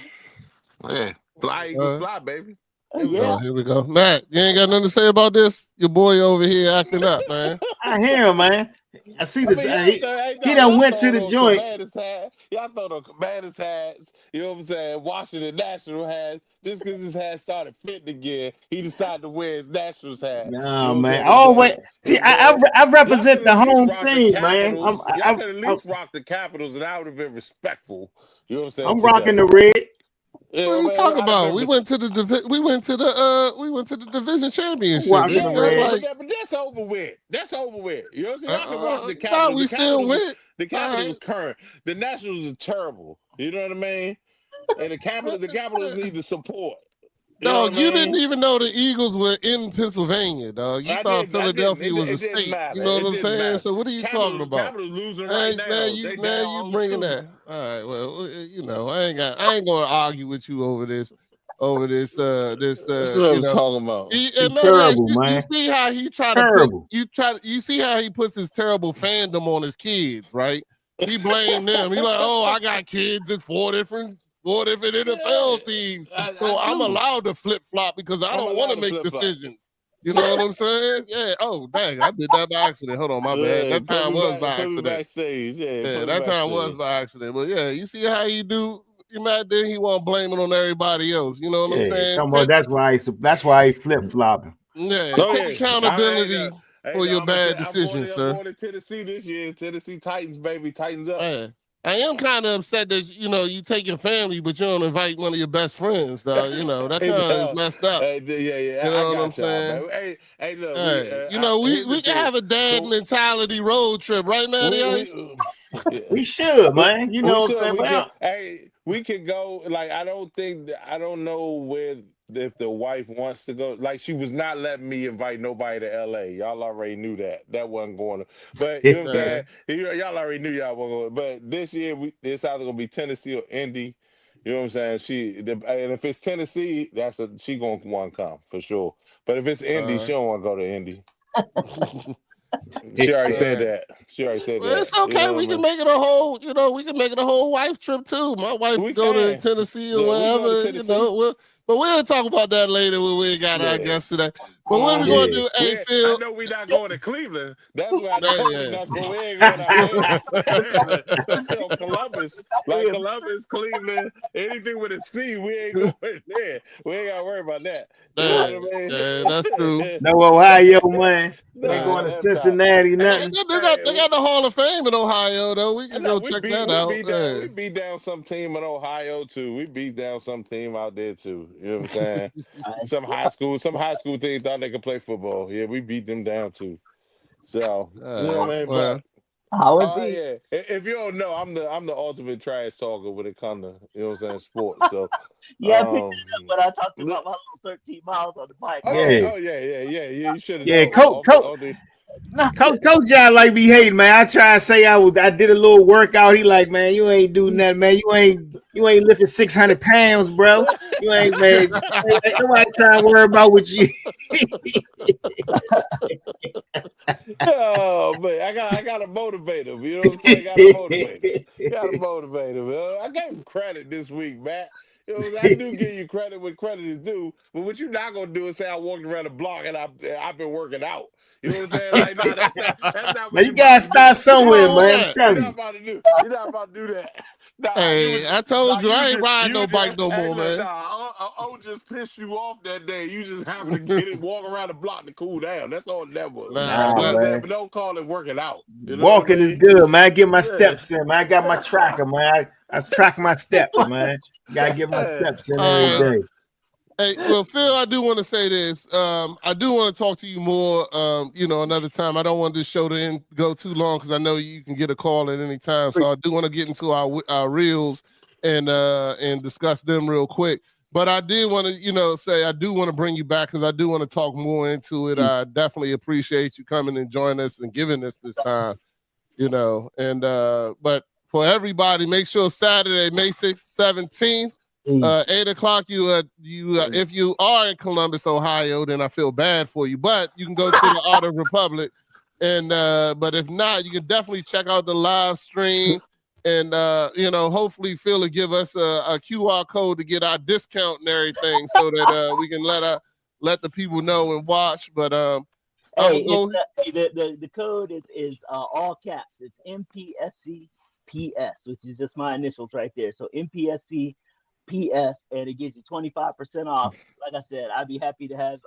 Man, fly Eagles fly, baby. Here we go. Matt, you ain't got nothing to say about this? Your boy over here acting up, man. I hear him, man. I see this. He done went to the joint. Y'all throw the Commanders hats. You know what I'm saying? Washington National hats. Just because his hat started fitting again, he decided to wear his Nationals hat. No, man. Oh, wait. See, I represent the home team, man. Y'all could at least rock the Capitals, and I would have been respectful. You know what I'm saying? I'm rocking the red. What are you talking about? We went to the division championship. But that's over with. That's over with. You know what I'm saying? Y'all can rock the Capitals. We still win. The Capitals are current. The Nationals are terrible. You know what I mean? And the Capitals need the support. Dog, you didn't even know the Eagles were in Pennsylvania, dog. You thought Philadelphia was a state. You know what I'm saying? So what are you talking about? Capitals losing right now. Now you bringing that. All right, well, I ain't gonna argue with you over this. That's what I'm talking about. Terrible, man. You see how he try to you see how he puts his terrible fandom on his kids, right? He blamed them. He like, oh, I got kids at four different NFL teams. So I'm allowed to flip-flop because I don't want to make decisions. You know what I'm saying? Yeah. Oh, dang. I did that by accident. Hold on, my bad. That time was by accident. That time was by accident. But yeah, you see how he do? You mad? Then he won't blame it on everybody else. You know what I'm saying? That's why he flip-flopping. Yeah. Take accountability for your bad decisions, sir. I'm going to Tennessee this year. Tennessee Titans, baby. Titans up. Man. I am kind of upset that you take your family, but you don't invite one of your best friends, though. That kind of is messed up. Yeah. You know what I'm saying? Hey, look. We can have a dad mentality road trip, right, man? We should, man. You know what I'm saying? We could go. Like, I don't know if the wife wants to go. Like, she was not letting me invite nobody to LA. Y'all already knew that wasn't going to. But you know what I'm saying? Y'all already knew y'all weren't going. But this year it's either gonna be Tennessee or Indy. You know what I'm saying? And if it's Tennessee, she gonna want to come for sure. But if it's Indy, she don't want to go to Indy. She already said that. It's okay. We can make it a whole. We can make it a whole wife trip too. My wife can go to Tennessee or whatever. But we'll talk about that later when we got our guests today. But what are we going to do? Hey, Phil. I know we're not going to Cleveland. That's why I know we're not going. We ain't going out there. Let's go Columbus. Like Columbus, Cleveland, anything with a C, we ain't going there. We ain't got to worry about that. You know what I mean? Yeah, that's true. No Ohio, man. They going to Cincinnati, nothing. They got the Hall of Fame in Ohio, though. We can go check that out. We beat down some team in Ohio, too. We beat down some team out there, too. You know what I'm saying? Some high school team thought they could play football. Yeah, we beat them down, too. So, you know what I mean? But yeah. If you don't know, I'm the ultimate trash talker when it comes to, you know what I'm saying, sports. So yeah, I picked it up when I talked about my little 13 miles on the bike. You should have. Yeah, Coach John like me hating, man. I try to say I did a little workout. He like, man, you ain't doing nothing, man. You ain't lifting 600 pounds, bro. You ain't, man. Nobody trying to worry about what you. Oh man, I gotta motivate him. You know what I'm saying? Gotta motivate him. I gave him credit this week, Matt. You know, I do give you credit when credit is due, but what you're not gonna do is say I walked around the block and I've been working out. You know what I'm saying? Like, nah, that's not Now you gotta start somewhere, man. I'm telling You're you. not about to do that. Nah, Hey, I told you I ain't riding no bike no hey, more, look, man. O just pissed you off that day. You just happened to get it, walk around the block to cool down. That's all that was. Nah, You know what I'm saying? man. But don't call it working out. You know what I Walking is mean? good, man. I get my Yeah. steps in, man. I got my tracker, man. I track my steps, man. Gotta get my steps in every day. Hey, well, Phil, I do want to say this. I do want to talk to you more, another time. I don't want this show to go too long because I know you can get a call at any time. So I do want to get into our reels and discuss them real quick. But I did want to, say I do want to bring you back because I do want to talk more into it. I definitely appreciate you coming and joining us and giving us this time, but for everybody, make sure Saturday, May 6th, 17th, 8 o'clock. If you are in Columbus, Ohio, then I feel bad for you. But you can go to the Art of Republic, and but if not, you can definitely check out the live stream, and hopefully Phil will give us a QR code to get our discount and everything, so that we can let the people know and watch. But the code is all caps. It's MPSCPS, which is just my initials right there. So MPSC. PS, and it gives you 25% off. Like I said, I'd be happy to have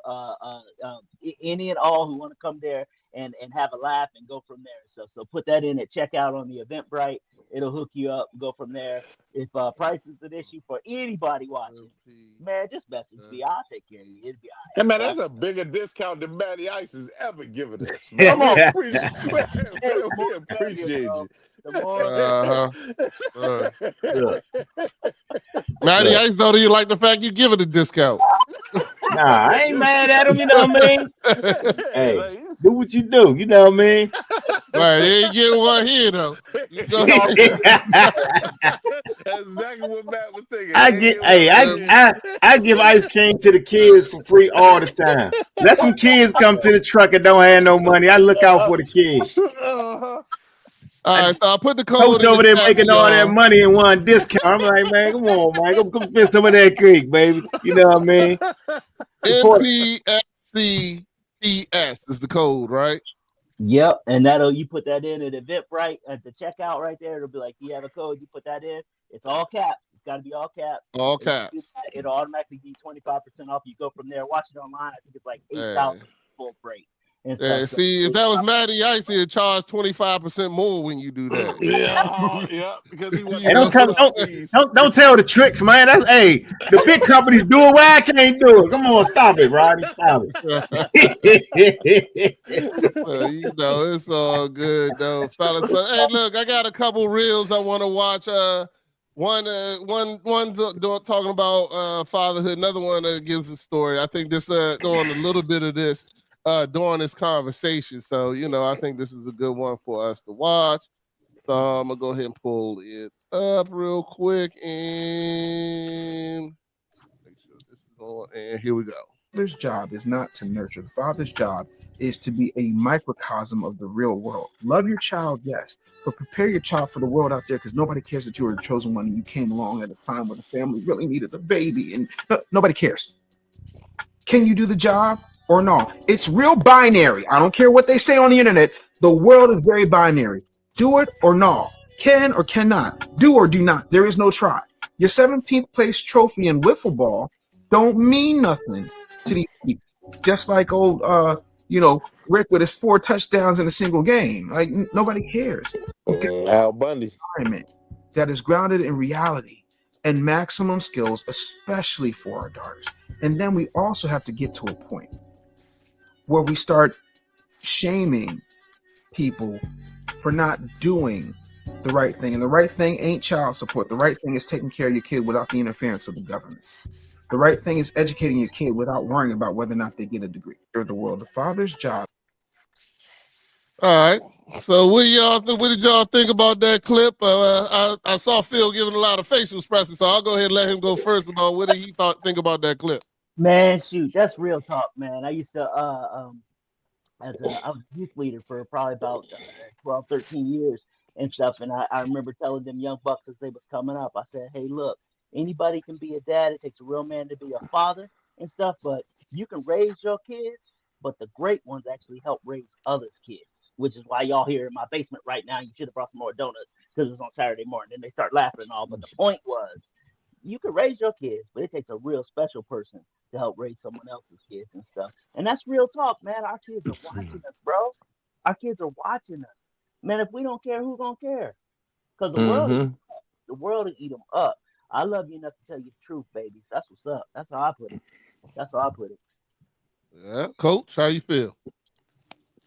any and all who want to come there and have a laugh and go from there. So put that in at checkout on the Eventbrite. It'll hook you up, go from there. If price is an issue for anybody watching, man, just message me. I'll take care of you. It'll be all right. Hey, man, that's a bigger discount than Matty Ice has ever given us. Come on. We appreciate you. Matty Ice, though, do you like the fact you give it a discount? Nah, I ain't mad at him, you know what I mean? Hey, do what you do, you know what I mean? Right, you ain't getting one here, though. That's exactly what Matt was thinking. I give Ice King to the kids for free all the time. Let some kids come to the truck and don't have no money. I look out for the kids. All right, so I put the code Coach over there making all that money in one discount. I'm like, man, come on, man. Go spend some of that creek, baby. You know what I mean? MPSCPS is the code, right? Yep, and you put that in at Eventbrite at the checkout right there. It'll be like, you have a code, you put that in. It's all caps. It's got to be all caps. All caps. It'll automatically be 25% off. You go from there. Watch it online. I think it's like $8 full freight. Yeah, see, if that was Matty Ice, he'd charge 25% more when you do that. Yeah, because he hey, don't tell the tricks, man. That's the big companies do it where I can't do it. Come on, stop it, Rodney. Stop it. It's all good though, fellas. So, hey, look, I got a couple reels I want to watch. One talking about fatherhood. Another one that gives a story. I think this doing a little bit of this. During this conversation. So, I think this is a good one for us to watch. So I'm gonna go ahead and pull it up real quick and make sure this is on. And here we go. The father's job is not to nurture. The father's job is to be a microcosm of the real world. Love your child, yes, but prepare your child for the world out there, because nobody cares that you were the chosen one and you came along at a time when the family really needed a baby, and nobody cares. Can you do the job? Or no, it's real binary. I don't care what they say on the internet. The world is very binary. Do it or no, can or cannot, do or do not. There is no try. Your 17th place trophy in wiffle ball don't mean nothing to these people. Just like Rick with his 4 touchdowns in a single game. Like nobody cares. Al Bundy. Environment that is grounded in reality and maximum skills, especially for our daughters. And then we also have to get to a point where we start shaming people for not doing the right thing. And the right thing ain't child support. The right thing is taking care of your kid without the interference of the government. The right thing is educating your kid without worrying about whether or not they get a degree. Or the world. The father's job. All right. So what did y'all think about that clip? I saw Phil giving a lot of facial expressions, so I'll go ahead and let him go first about what he think about that clip. Man, shoot, that's real talk, man. I used to I was a youth leader for probably about 12, 13 years and stuff. And I remember telling them young bucks as they was coming up, I said, hey, look, anybody can be a dad. It takes a real man to be a father and stuff, but you can raise your kids but the great ones actually help raise others' kids, which is why y'all here in my basement right now. You should have brought some more donuts because it was on Saturday morning. And they start laughing and all. But the point was, you can raise your kids, but it takes a real special person to help raise someone else's kids and stuff. And that's real talk, man. Our kids are watching us, bro. Our kids are watching us. Man, if we don't care, who gonna care? Because the world will eat them up. I love you enough to tell you the truth, babies. That's what's up. That's how I put it. That's how I put it. Yeah, Coach, how you feel?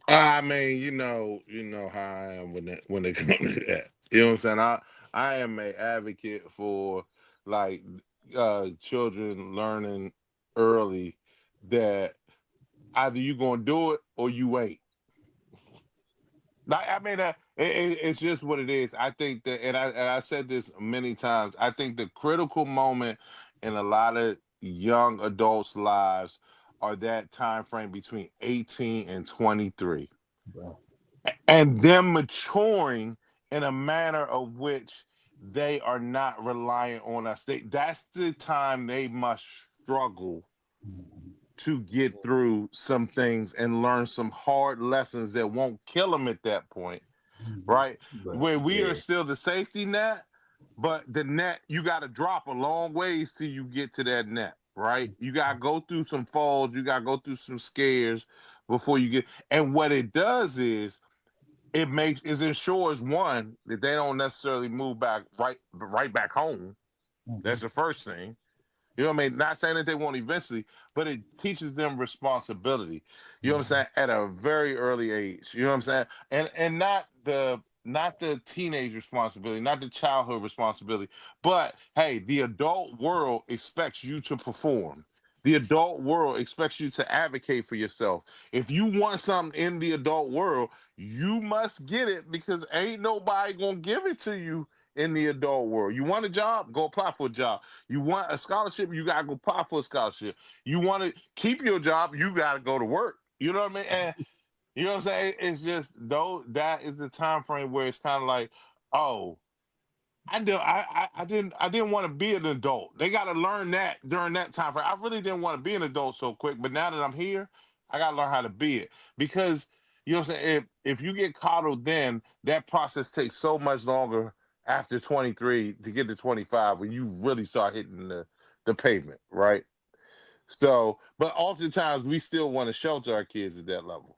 I mean, you know how I am when it comes to that. You know what I'm saying? I am an advocate for like children learning early that either you gonna do it or you ain't. Like, I mean, it's just what it is. I think that, and I've said this many times. I think the critical moment in a lot of young adults' lives are that time frame between 18 and 23, and them maturing in a manner of which they are not reliant on us. That's the time they must struggle to get through some things and learn some hard lessons that won't kill them at that point, right? Where we are still the safety net, but the net, you got to drop a long ways till you get to that net, right? You got to go through some falls, you got to go through some scares before you get. And what it does is it ensures, one, that they don't necessarily move back right back home. That's the first thing. You know what I mean? Not saying that they won't eventually, but it teaches them responsibility. You know what I'm saying? At a very early age. You know what I'm saying? And not the teenage responsibility, not the childhood responsibility, but hey, the adult world expects you to perform. The adult world expects you to advocate for yourself. If you want something in the adult world, you must get it, because ain't nobody gonna give it to you in the adult world. You want a job? Go apply for a job. You want a scholarship? You gotta go apply for a scholarship. You want to keep your job? You gotta go to work. You know what I mean? And you know what I'm saying? It's just, though, that is the time frame where it's kind of like, oh, I didn't want to be an adult. They got to learn that during that time frame. I really didn't want to be an adult so quick, but now that I'm here, I got to learn how to be it, because you know what I'm saying. If you get coddled, then that process takes so much longer after 23 to get to 25 when you really start hitting the pavement, right? So, but oftentimes we still want to shelter our kids at that level.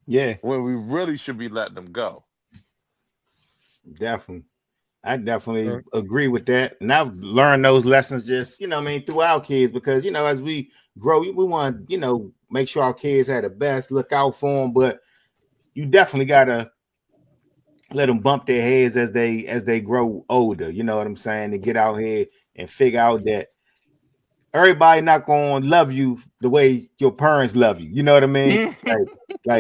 Yeah, When we really should be letting them go. definitely. I definitely agree with that. And I've learned those lessons just, through our kids, because, as we grow, we want, make sure our kids have the best, look out for them. But you definitely got to let them bump their heads as they grow older. You know what I'm saying? To get out here and figure out that everybody not going to love you the way your parents love you. You know what I mean?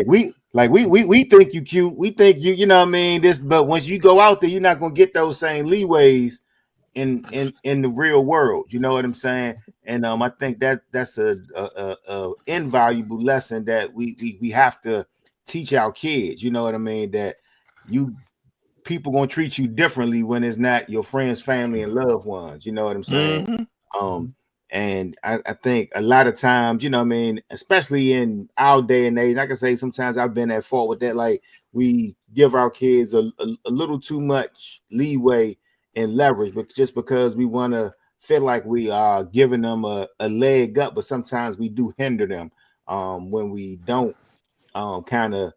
we think you cute. We think you know what I mean? But once you go out there, you're not going to get those same leeways in the real world. You know what I'm saying? And I think that's a invaluable lesson that we have to teach our kids. You know what I mean? That people going to treat you differently when it's not your friends, family, and loved ones. You know what I'm saying? And I think a lot of times, especially in our day and age, I can say sometimes I've been at fault with that. Like, we give our kids a little too much leeway and leverage, but just because we want to feel like we are giving them a leg up, but sometimes we do hinder them when we don't kind of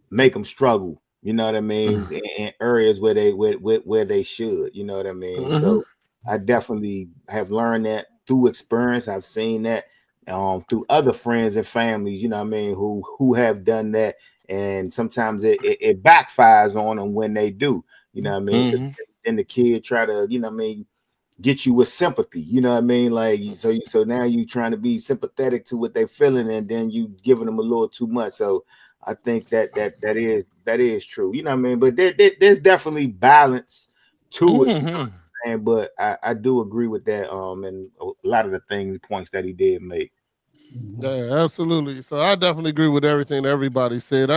make them struggle. You know what I mean? In areas where they should. You know what I mean? So I definitely have learned that through experience. I've seen that through other friends and families, you know what I mean, who have done that, and sometimes it backfires on them when they do, you know what I mean. Then the kid try to, you know what I mean, get you with sympathy, you know what I mean, like, so now you trying to be sympathetic to what they're feeling, and then you giving them a little too much. So I think that is true, you know what I mean. But there's definitely balance to it. You know? But I do agree with that, and a lot of the points that he did make. Yeah, absolutely. So I definitely agree with everything everybody said.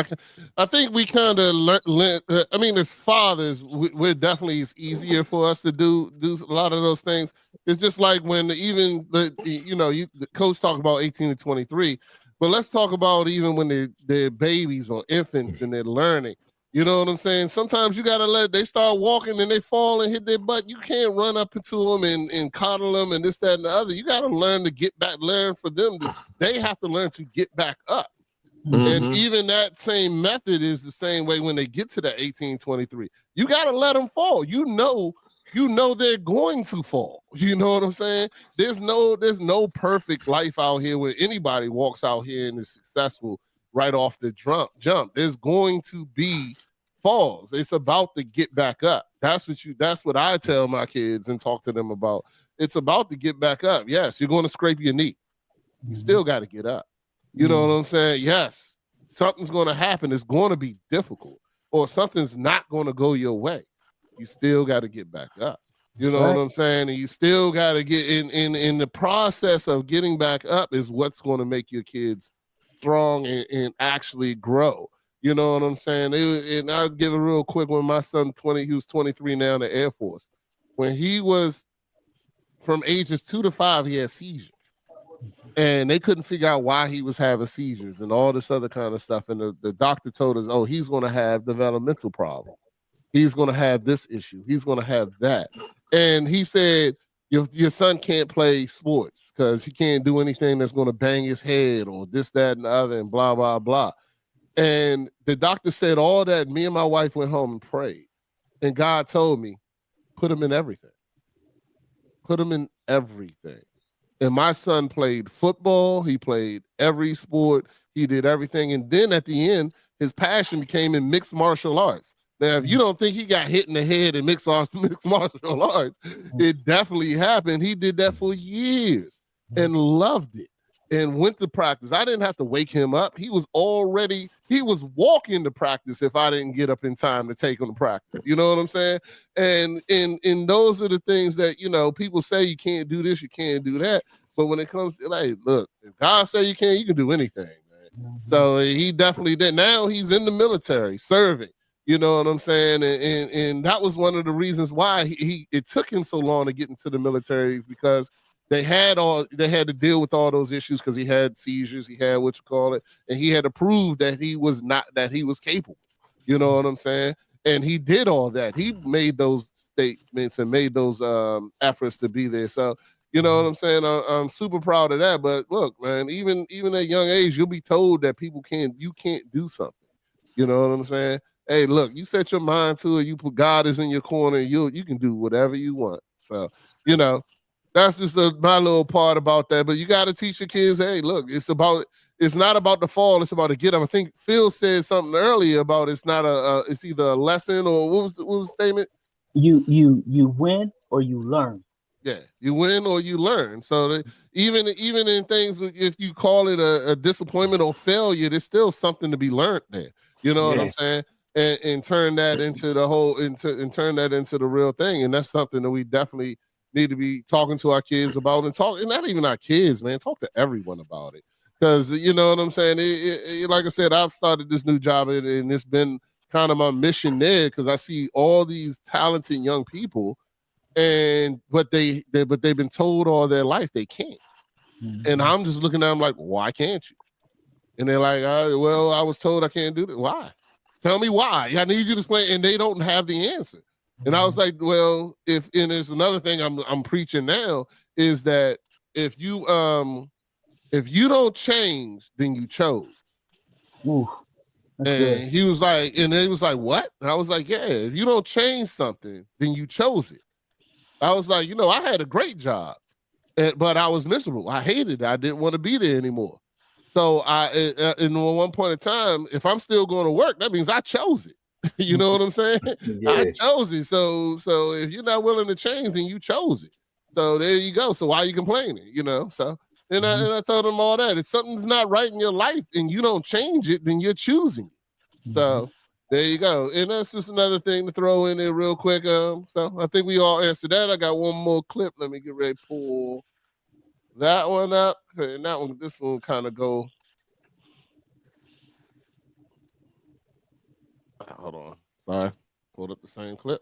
I think we kind of learn. I mean, as fathers, we're definitely, it's easier for us to do a lot of those things. It's just like when even the coach talked about 18 to 23. But let's talk about even when they're babies or infants and they're learning. You know what I'm saying? Sometimes you gotta they start walking and they fall and hit their butt. You can't run up into them and coddle them and this, that, and the other. You gotta learn to get back, learn for them. They have to learn to get back up. And even that same method is the same way when they get to the 1823. You gotta let them fall. You know they're going to fall. You know what I'm saying? There's no perfect life out here where anybody walks out here and is successful right off the jump. There's going to be falls. It's about to get back up. That's what I tell my kids and talk to them about. It's about to get back up. Yes, you're going to scrape your knee. You still got to get up. You know what I'm saying? Yes, something's going to happen. It's going to be difficult, or something's not going to go your way. You still got to get back up. You know what I'm saying? And you still got to get in the process of getting back up is what's going to make your kids strong and actually grow. You know what I'm saying? And I'll give a real quick one. My son, he was 23 now in the Air Force. When he was from ages 2 to 5, he had seizures. And they couldn't figure out why he was having seizures and all this other kind of stuff. And the doctor told us, oh, he's going to have developmental problems. He's going to have this issue. He's going to have that. And he said, your son can't play sports because he can't do anything that's going to bang his head or this, that, and the other, and blah, blah, blah. And the doctor said all that. Me and my wife went home and prayed. And God told me, put him in everything. Put him in everything. And my son played football. He played every sport. He did everything. And then at the end, his passion became in mixed martial arts. Now, if you don't think he got hit in the head in mixed martial arts, it definitely happened. He did that for years and loved it and went to practice. I didn't have to wake him up. He was walking to practice if I didn't get up in time to take him to practice. You know what I'm saying? And those are the things that, people say you can't do this, you can't do that. But when it comes to, like, look, if God say you can do anything, man. So he definitely did. Now he's in the military serving. You know what I'm saying? And that was one of the reasons why it took him so long to get into the military, is because they had to deal with all those issues because he had seizures, he had and he had to prove that he was capable. You know what I'm saying? And he did all that. He made those statements and made those efforts to be there. So, you know what I'm saying? I'm super proud of that. But look, man, even at a young age, you'll be told that you can't do something. You know what I'm saying? Hey, look, you set your mind to it. You put God is in your corner. You can do whatever you want. So, that's just my little part about that. But you got to teach your kids, hey, look, it's not about the fall. It's about to get up. I think Phil said something earlier about it's either a lesson or what was the statement? You win or you learn. Yeah, you win or you learn. So even in things, if you call it a disappointment or failure, there's still something to be learned there. You know what I'm saying? And turn that into and turn that into the real thing. And that's something that we definitely need to be talking to our kids about, and not even our kids, man. Talk to everyone about it. Because you know what I'm saying? Like I said, I've started this new job and it's been kind of my mission there because I see all these talented young people, but they've been told all their life they can't. And I'm just looking at them like, why can't you? And they're like, well, I was told I can't do that. Why? Tell me why. I need you to explain. And they don't have the answer. And I was like, well, and there's another thing I'm preaching now is that if you don't change, then you chose. Ooh, and good. He was like, what? And I was like, yeah, if you don't change something, then you chose it. I was like, I had a great job, but I was miserable. I hated it. I didn't want to be there anymore. So in one point in time, if I'm still going to work, that means I chose it. You know what I'm saying? Yeah. I chose it. So if you're not willing to change, then you chose it. So there you go. So why are you complaining? So and I told him all that. If something's not right in your life and you don't change it, then you're choosing it. So there you go. And that's just another thing to throw in there real quick. So I think we all answered that. I got one more clip. Let me get ready to pull that one up. And this one kind of go. Hold on. Sorry. Pulled up the same clip.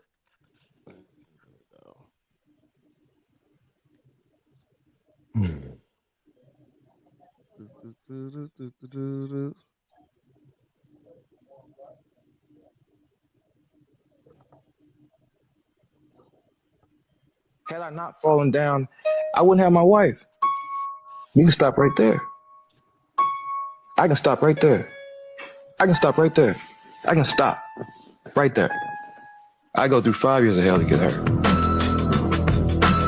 Had I not fallen down, I wouldn't have my wife. You can stop right there. I can stop right there. I can stop right there. I can stop right there. I go through 5 years of hell to get hurt.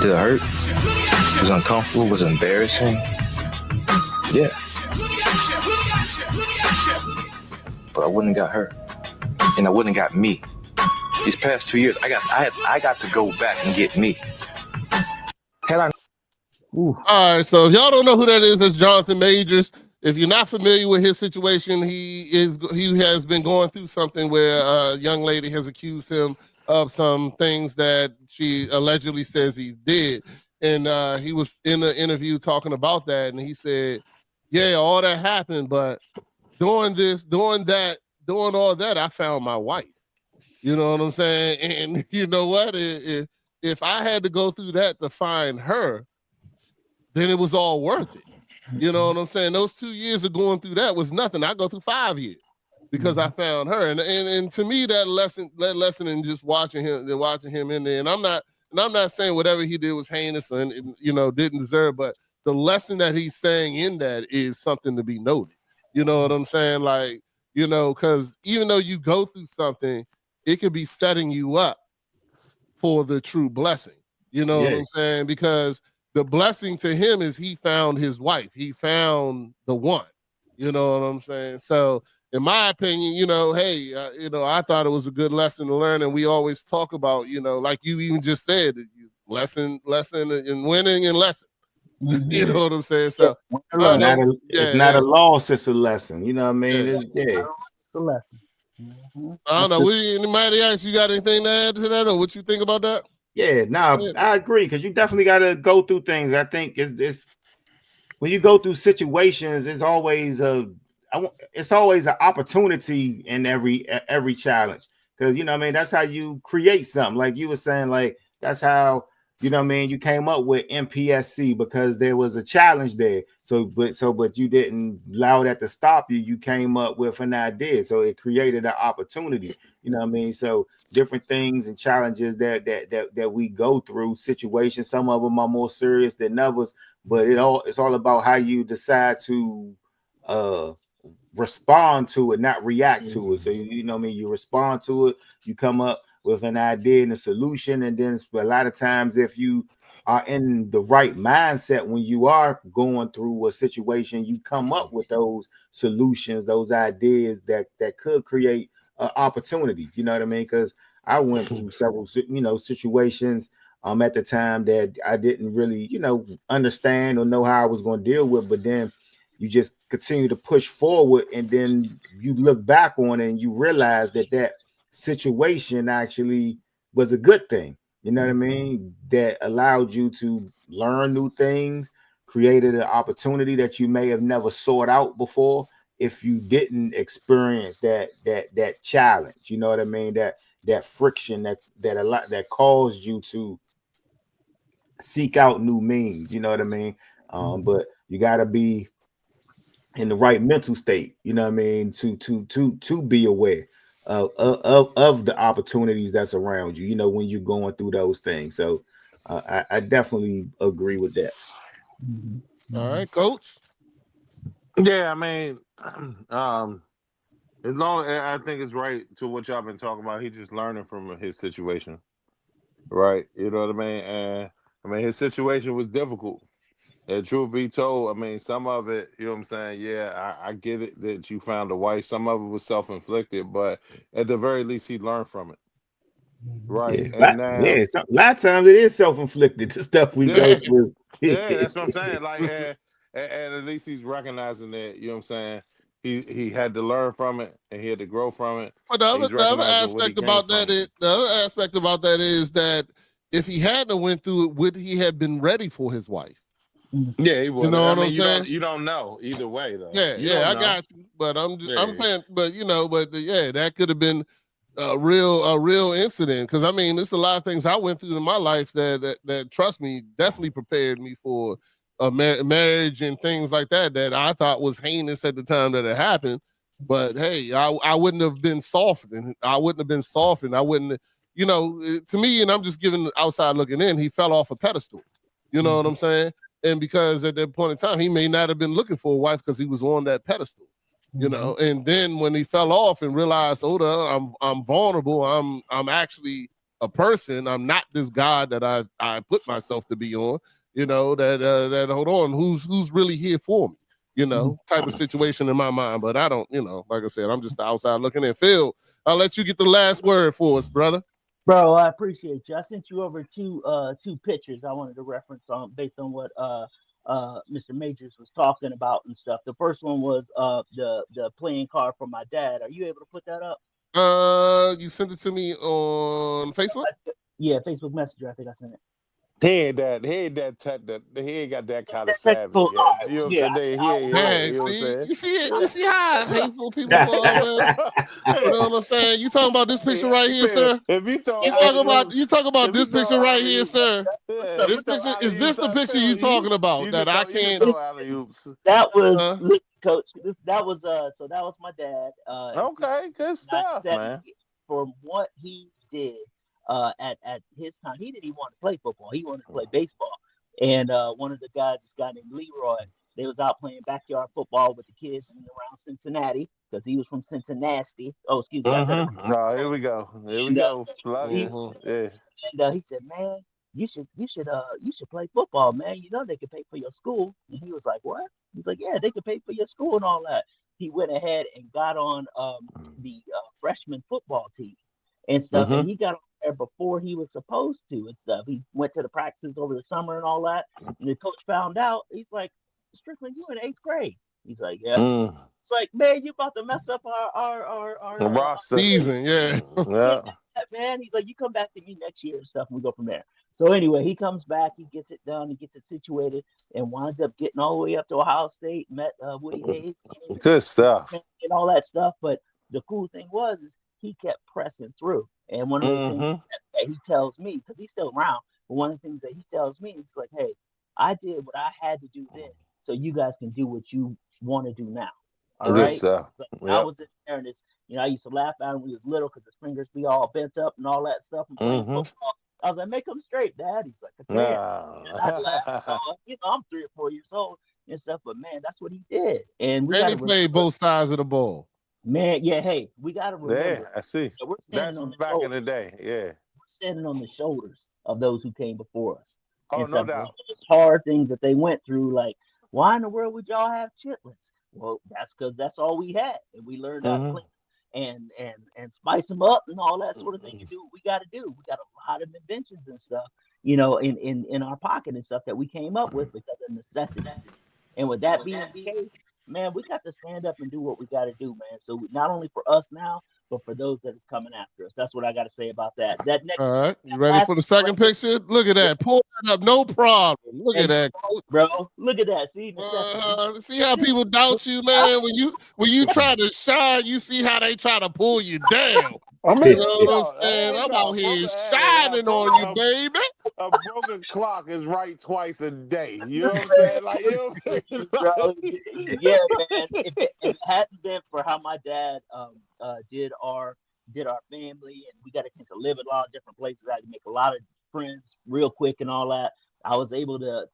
Did it hurt? Was it uncomfortable? Was it embarrassing? Yeah. But I wouldn't have got her. And I wouldn't have got me. These past 2 years, I got to go back and get me. Had I... All right, so if y'all don't know who that is, that's Jonathan Majors. If you're not familiar with his situation, he has been going through something where a young lady has accused him of some things that she allegedly says he did. And he was in an interview talking about that, and he said, yeah, all that happened, but doing all that, I found my wife. You know what I'm saying? And you know what? If I had to go through that to find her, then it was all worth it. You know what I'm saying? Those 2 years of going through that was nothing. I go through 5 years because I found her. And to me, that lesson in just watching him in there. And I'm not saying whatever he did was heinous and didn't deserve, but the lesson that he's saying in that is something to be noted. You know what I'm saying? Like, because even though you go through something, it could be setting you up for the true blessing. You know what I'm saying? Because the blessing to him is he found his wife. He found the one. You know what I'm saying? So in my opinion, I thought it was a good lesson to learn. And we always talk about, like you even just said, lesson in winning and lesson. You know what I'm saying? So it's not a loss, it's a lesson. You know what I mean? It's a lesson. I don't know. Anybody else, you got anything to add to that, or what you think about that? Yeah, no, I agree, because you definitely got to go through things. I think it's when you go through situations, it's always an opportunity in every challenge, because that's how you create something. Like you were saying, like that's how you came up with MPSC, because there was a challenge there. But you didn't allow that to stop you. You came up with an idea, so it created an opportunity. So different things and challenges that we go through, situations. Some of them are more serious than others, but it's all about how you decide to respond to it, not react to it. So you respond to it, you come up with an idea and a solution, and then a lot of times, if you are in the right mindset when you are going through a situation, you come up with those solutions, those ideas that could create opportunity. You know what I mean? Because I went through several situations at the time that I didn't really understand or know how I was going to deal with, but then you just continue to push forward, and then you look back on it and you realize that situation actually was a good thing. You know what I mean? That allowed you to learn new things, created an opportunity that you may have never sought out before if you didn't experience that challenge. You know what I mean? That friction that caused you to seek out new means. You know what I mean? But you got to be in the right mental state, you know what I mean, to be aware of the opportunities that's around you, when you're going through those things. So I definitely agree with that. All right, Coach. Yeah, I mean, as long I think it's right to what y'all been talking about. He just learning from his situation, right? You know what I mean? And I mean, his situation was difficult. And truth be told, I mean, some of it, you know what I'm saying? Yeah, I get it that you found a wife. Some of it was self-inflicted, but at the very least, he learned from it. Right. Yeah, And now, a lot of times it is self-inflicted, the stuff we go through. Yeah, that's what I'm saying. Like, and at least he's recognizing that, you know what I'm saying? He had to learn from it and he had to grow from it. But the other aspect about that is that if he hadn't went through it, would he have been ready for his wife? Yeah, he was. You know what I'm saying? You don't know either way, though. I got you. But I'm saying, but that could have been a real incident. Because I mean, there's a lot of things I went through in my life that trust me, definitely prepared me for marriage and things like that I thought was heinous at the time that it happened. But hey, I wouldn't have been softened. I wouldn't, to me, and I'm just giving the outside looking in, he fell off a pedestal. You know what I'm saying? And because at that point in time, he may not have been looking for a wife because he was on that pedestal. And then when he fell off and realized, I'm vulnerable. I'm actually a person. I'm not this God that I put myself to be on. That hold on, who's really here for me? Type of situation in my mind. But I don't, like I said, I'm just the outside looking in. Phil, I'll let you get the last word for us, brother. Bro, I appreciate you. I sent you over two pictures I wanted to reference on based on what Mr. Majors was talking about and stuff. The first one was the playing card for my dad. Are you able to put that up? You sent it to me on Facebook? Yeah, Facebook Messenger. I think I sent it. He ain't got that kind of savvy yet. You know what I'm saying? You see how hateful people are, man? You know what I'm saying? You talking about this picture right here, sir? If you talk about this picture right here, sir. This picture is this the picture you talking about that I can't? That was Coach. That was my dad. Okay, good stuff, man. From what he did. At his time, he didn't even want to play football. He wanted to play baseball. And one of the guys, this guy named Leroy, they was out playing backyard football with the kids around Cincinnati because he was from Cincinnati. Oh, excuse me. Oh, here we go. And he said, "Man, you should play football, man. You know they can pay for your school." And he was like, "What?" He's like, "Yeah, they can pay for your school and all that." He went ahead and got on the freshman football team and stuff, and he got on there before he was supposed to and stuff. He went to the practices over the summer and all that, and the coach found out. He's like, "Strickland, you in 8th grade?" He's like, "Yeah." It's like, "Man, you about to mess up our roster season." Yeah. Man, he's like, "You come back to me next year and stuff, and we go from there." So anyway, he comes back, he gets it done, he gets it situated, and winds up getting all the way up to Ohio State, met Woody Hayes. Good stuff. And all that stuff. But the cool thing is he kept pressing through. And one of the things that he tells me, because he's still around, but one of the things that he tells me is like, "Hey, I did what I had to do then, so you guys can do what you want to do now." All right. Stuff. Like, I was in there and I used to laugh at him when he was little because his fingers be all bent up and all that stuff and playing football. I was like, "Make them straight, Dad." He's like, "Okay." I laughed. I'm 3 or 4 years old and stuff, but man, that's what he did. And he played both sides of the ball. Man, yeah, hey, we got to remember. Yeah, I see. We're That's on back in the day, yeah. We're standing on the shoulders of those who came before us. Oh, no doubt. Those hard things that they went through, like, why in the world would y'all have chitlins? Well, that's because that's all we had, and we learned how to clean and spice them up and all that sort of thing. And do what we got to do. We got a lot of inventions and stuff, in our pocket and stuff that we came up with because of necessity. And with that being the case, man, we got to stand up and do what we got to do, man. So not only for us now, but for those that is coming after us. That's what I got to say about that. That next. All right, you ready for the second picture? Look at that. Pull that up, no problem. Look at that, bro. Look at that. See, see how people doubt you, man. When you try to shine, you see how they try to pull you down. I mean, you know what I'm saying? I'm out here shining on you, baby. A broken clock is right twice a day. You know what I'm saying? Like, bro, yeah, man. If it hadn't been for how my dad did our family, and we got a chance to live in a lot of different places, I had to make a lot of friends real quick and all that. I was able to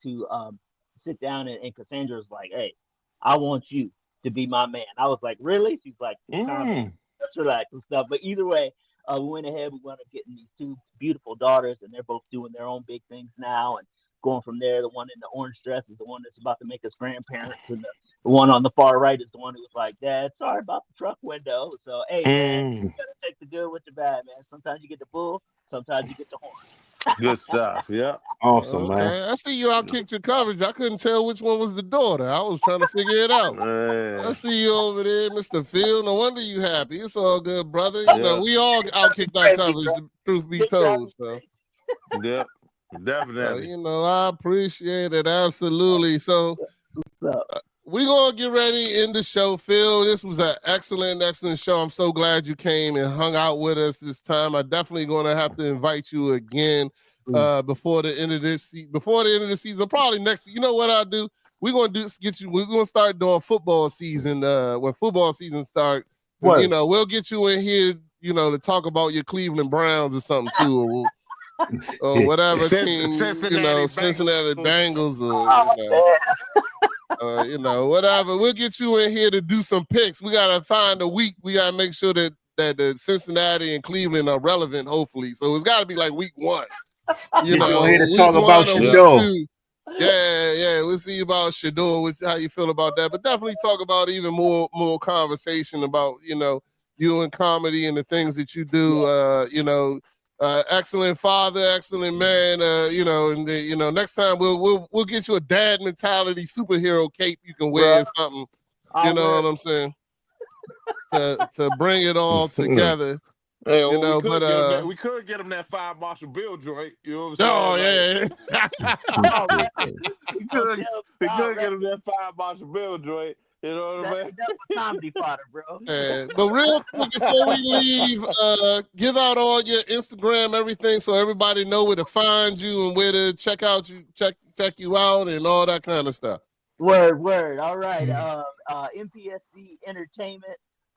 sit down and Cassandra was like, "Hey, I want you to be my man." I was like, "Really?" She's like, "Let's relax and stuff." But either way, we went ahead. We wound up getting these 2 beautiful daughters, and they're both doing their own big things now. And going from there, the one in the orange dress is the one that's about to make us grandparents, and the one on the far right is the one who was like, "Dad, sorry about the truck window." So, hey, man, you gotta take the good with the bad, man. Sometimes you get the bull, sometimes you get the horns. Good stuff. Yeah. Awesome, man. I see you out kicked your coverage. I couldn't tell which one was the daughter. I was trying to figure it out. I see you over there, Mr. Phil. No wonder you happy. It's all good, brother. You know, we all out kicked our coverage, the truth be told. So. Yep, definitely. I appreciate it. Absolutely. So we're going to get ready in the show, Phil. This was an excellent show. I'm so glad you came and hung out with us this time. I'm definitely going to have to invite you again. before the end of this season. Probably next. You know what I'll do? We're gonna start doing football season when football season starts. You know, we'll get you in here, you know, to talk about your Cleveland Browns or something too, or whatever team, you know, Cincinnati Bengals, or you know, whatever. We'll get you in here to do some picks. We gotta find a week. We gotta make sure that the Cincinnati and Cleveland are relevant, hopefully. So it's got to be like week 1. You know, we're here to talk about Shador. Yeah, we'll see about Shador. How you feel about that? But definitely talk about even more conversation about, you know, you and comedy and the things that you do. You know, excellent father, excellent man. You know, and you know, next time we'll get you a dad mentality superhero cape you can wear or something. You know what I'm saying? To bring it all together. Hey, you know, we could get him that 5 Marshall Bill joint. You know what I'm saying? We could get him that 5 Marshall Bill joint. You know what I mean? That was comedy fodder, bro. But real quick before we leave, give out all your Instagram, everything, so everybody know where to find you and where to check you out and all that kind of stuff. Word. All right. MPSC Entertainment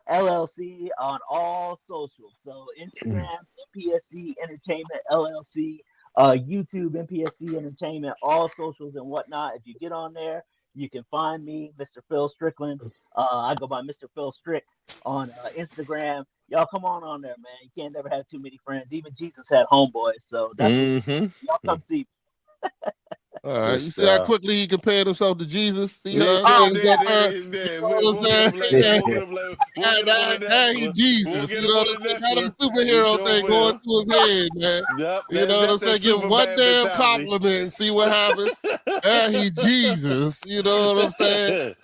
LLC on all socials. So Instagram, MPSC Entertainment LLC, YouTube, MPSC Entertainment, all socials and whatnot. If you get on there, you can find me, Mr. Phil Strickland. I go by Mr. Phil Strick on Instagram. Y'all come on there, man. You can't never have too many friends. Even Jesus had homeboys. So that's y'all come see me. All right, you see how quickly he compared himself to Jesus? See how We'll he's get him Jesus. You know what I'm saying? Got him superhero thing going through his head, man. You know what I'm saying? Give him one damn compliment and see what happens. He's Jesus. You know what I'm saying?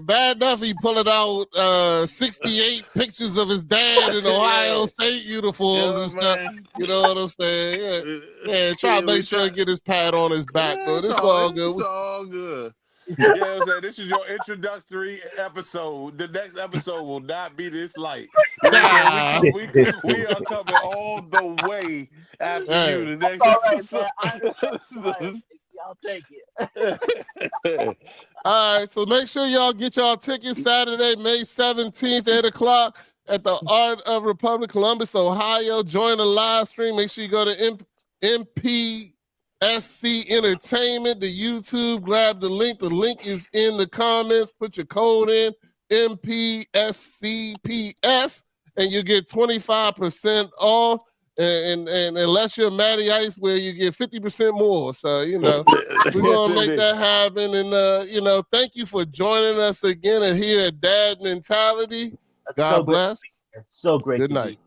Bad enough he pulling out 68 pictures of his dad in Ohio State uniforms and stuff. You know what I'm saying? Yeah, try to make sure he get his pat on his back, but it's all good. It's all good. You know what I'm saying? This is your introductory episode. The next episode will not be this light. You know what I'm saying? We are coming all the way after you. The next episode. I'll take it. All right, so make sure y'all get y'all tickets Saturday, May 17th, 8 o'clock at the Art of Republic, Columbus, Ohio. Join the live stream. Make sure you go to MPSC Entertainment, the YouTube. Grab the link. The link is in the comments. Put your code in, MPSCPS, and you get 25% off. And unless you're Matty Ice, where you get 50% more. So, you know, we're going to make that happen. And, you know, thank you for joining us again and here at Dad Mentality. God bless. So great. Good night.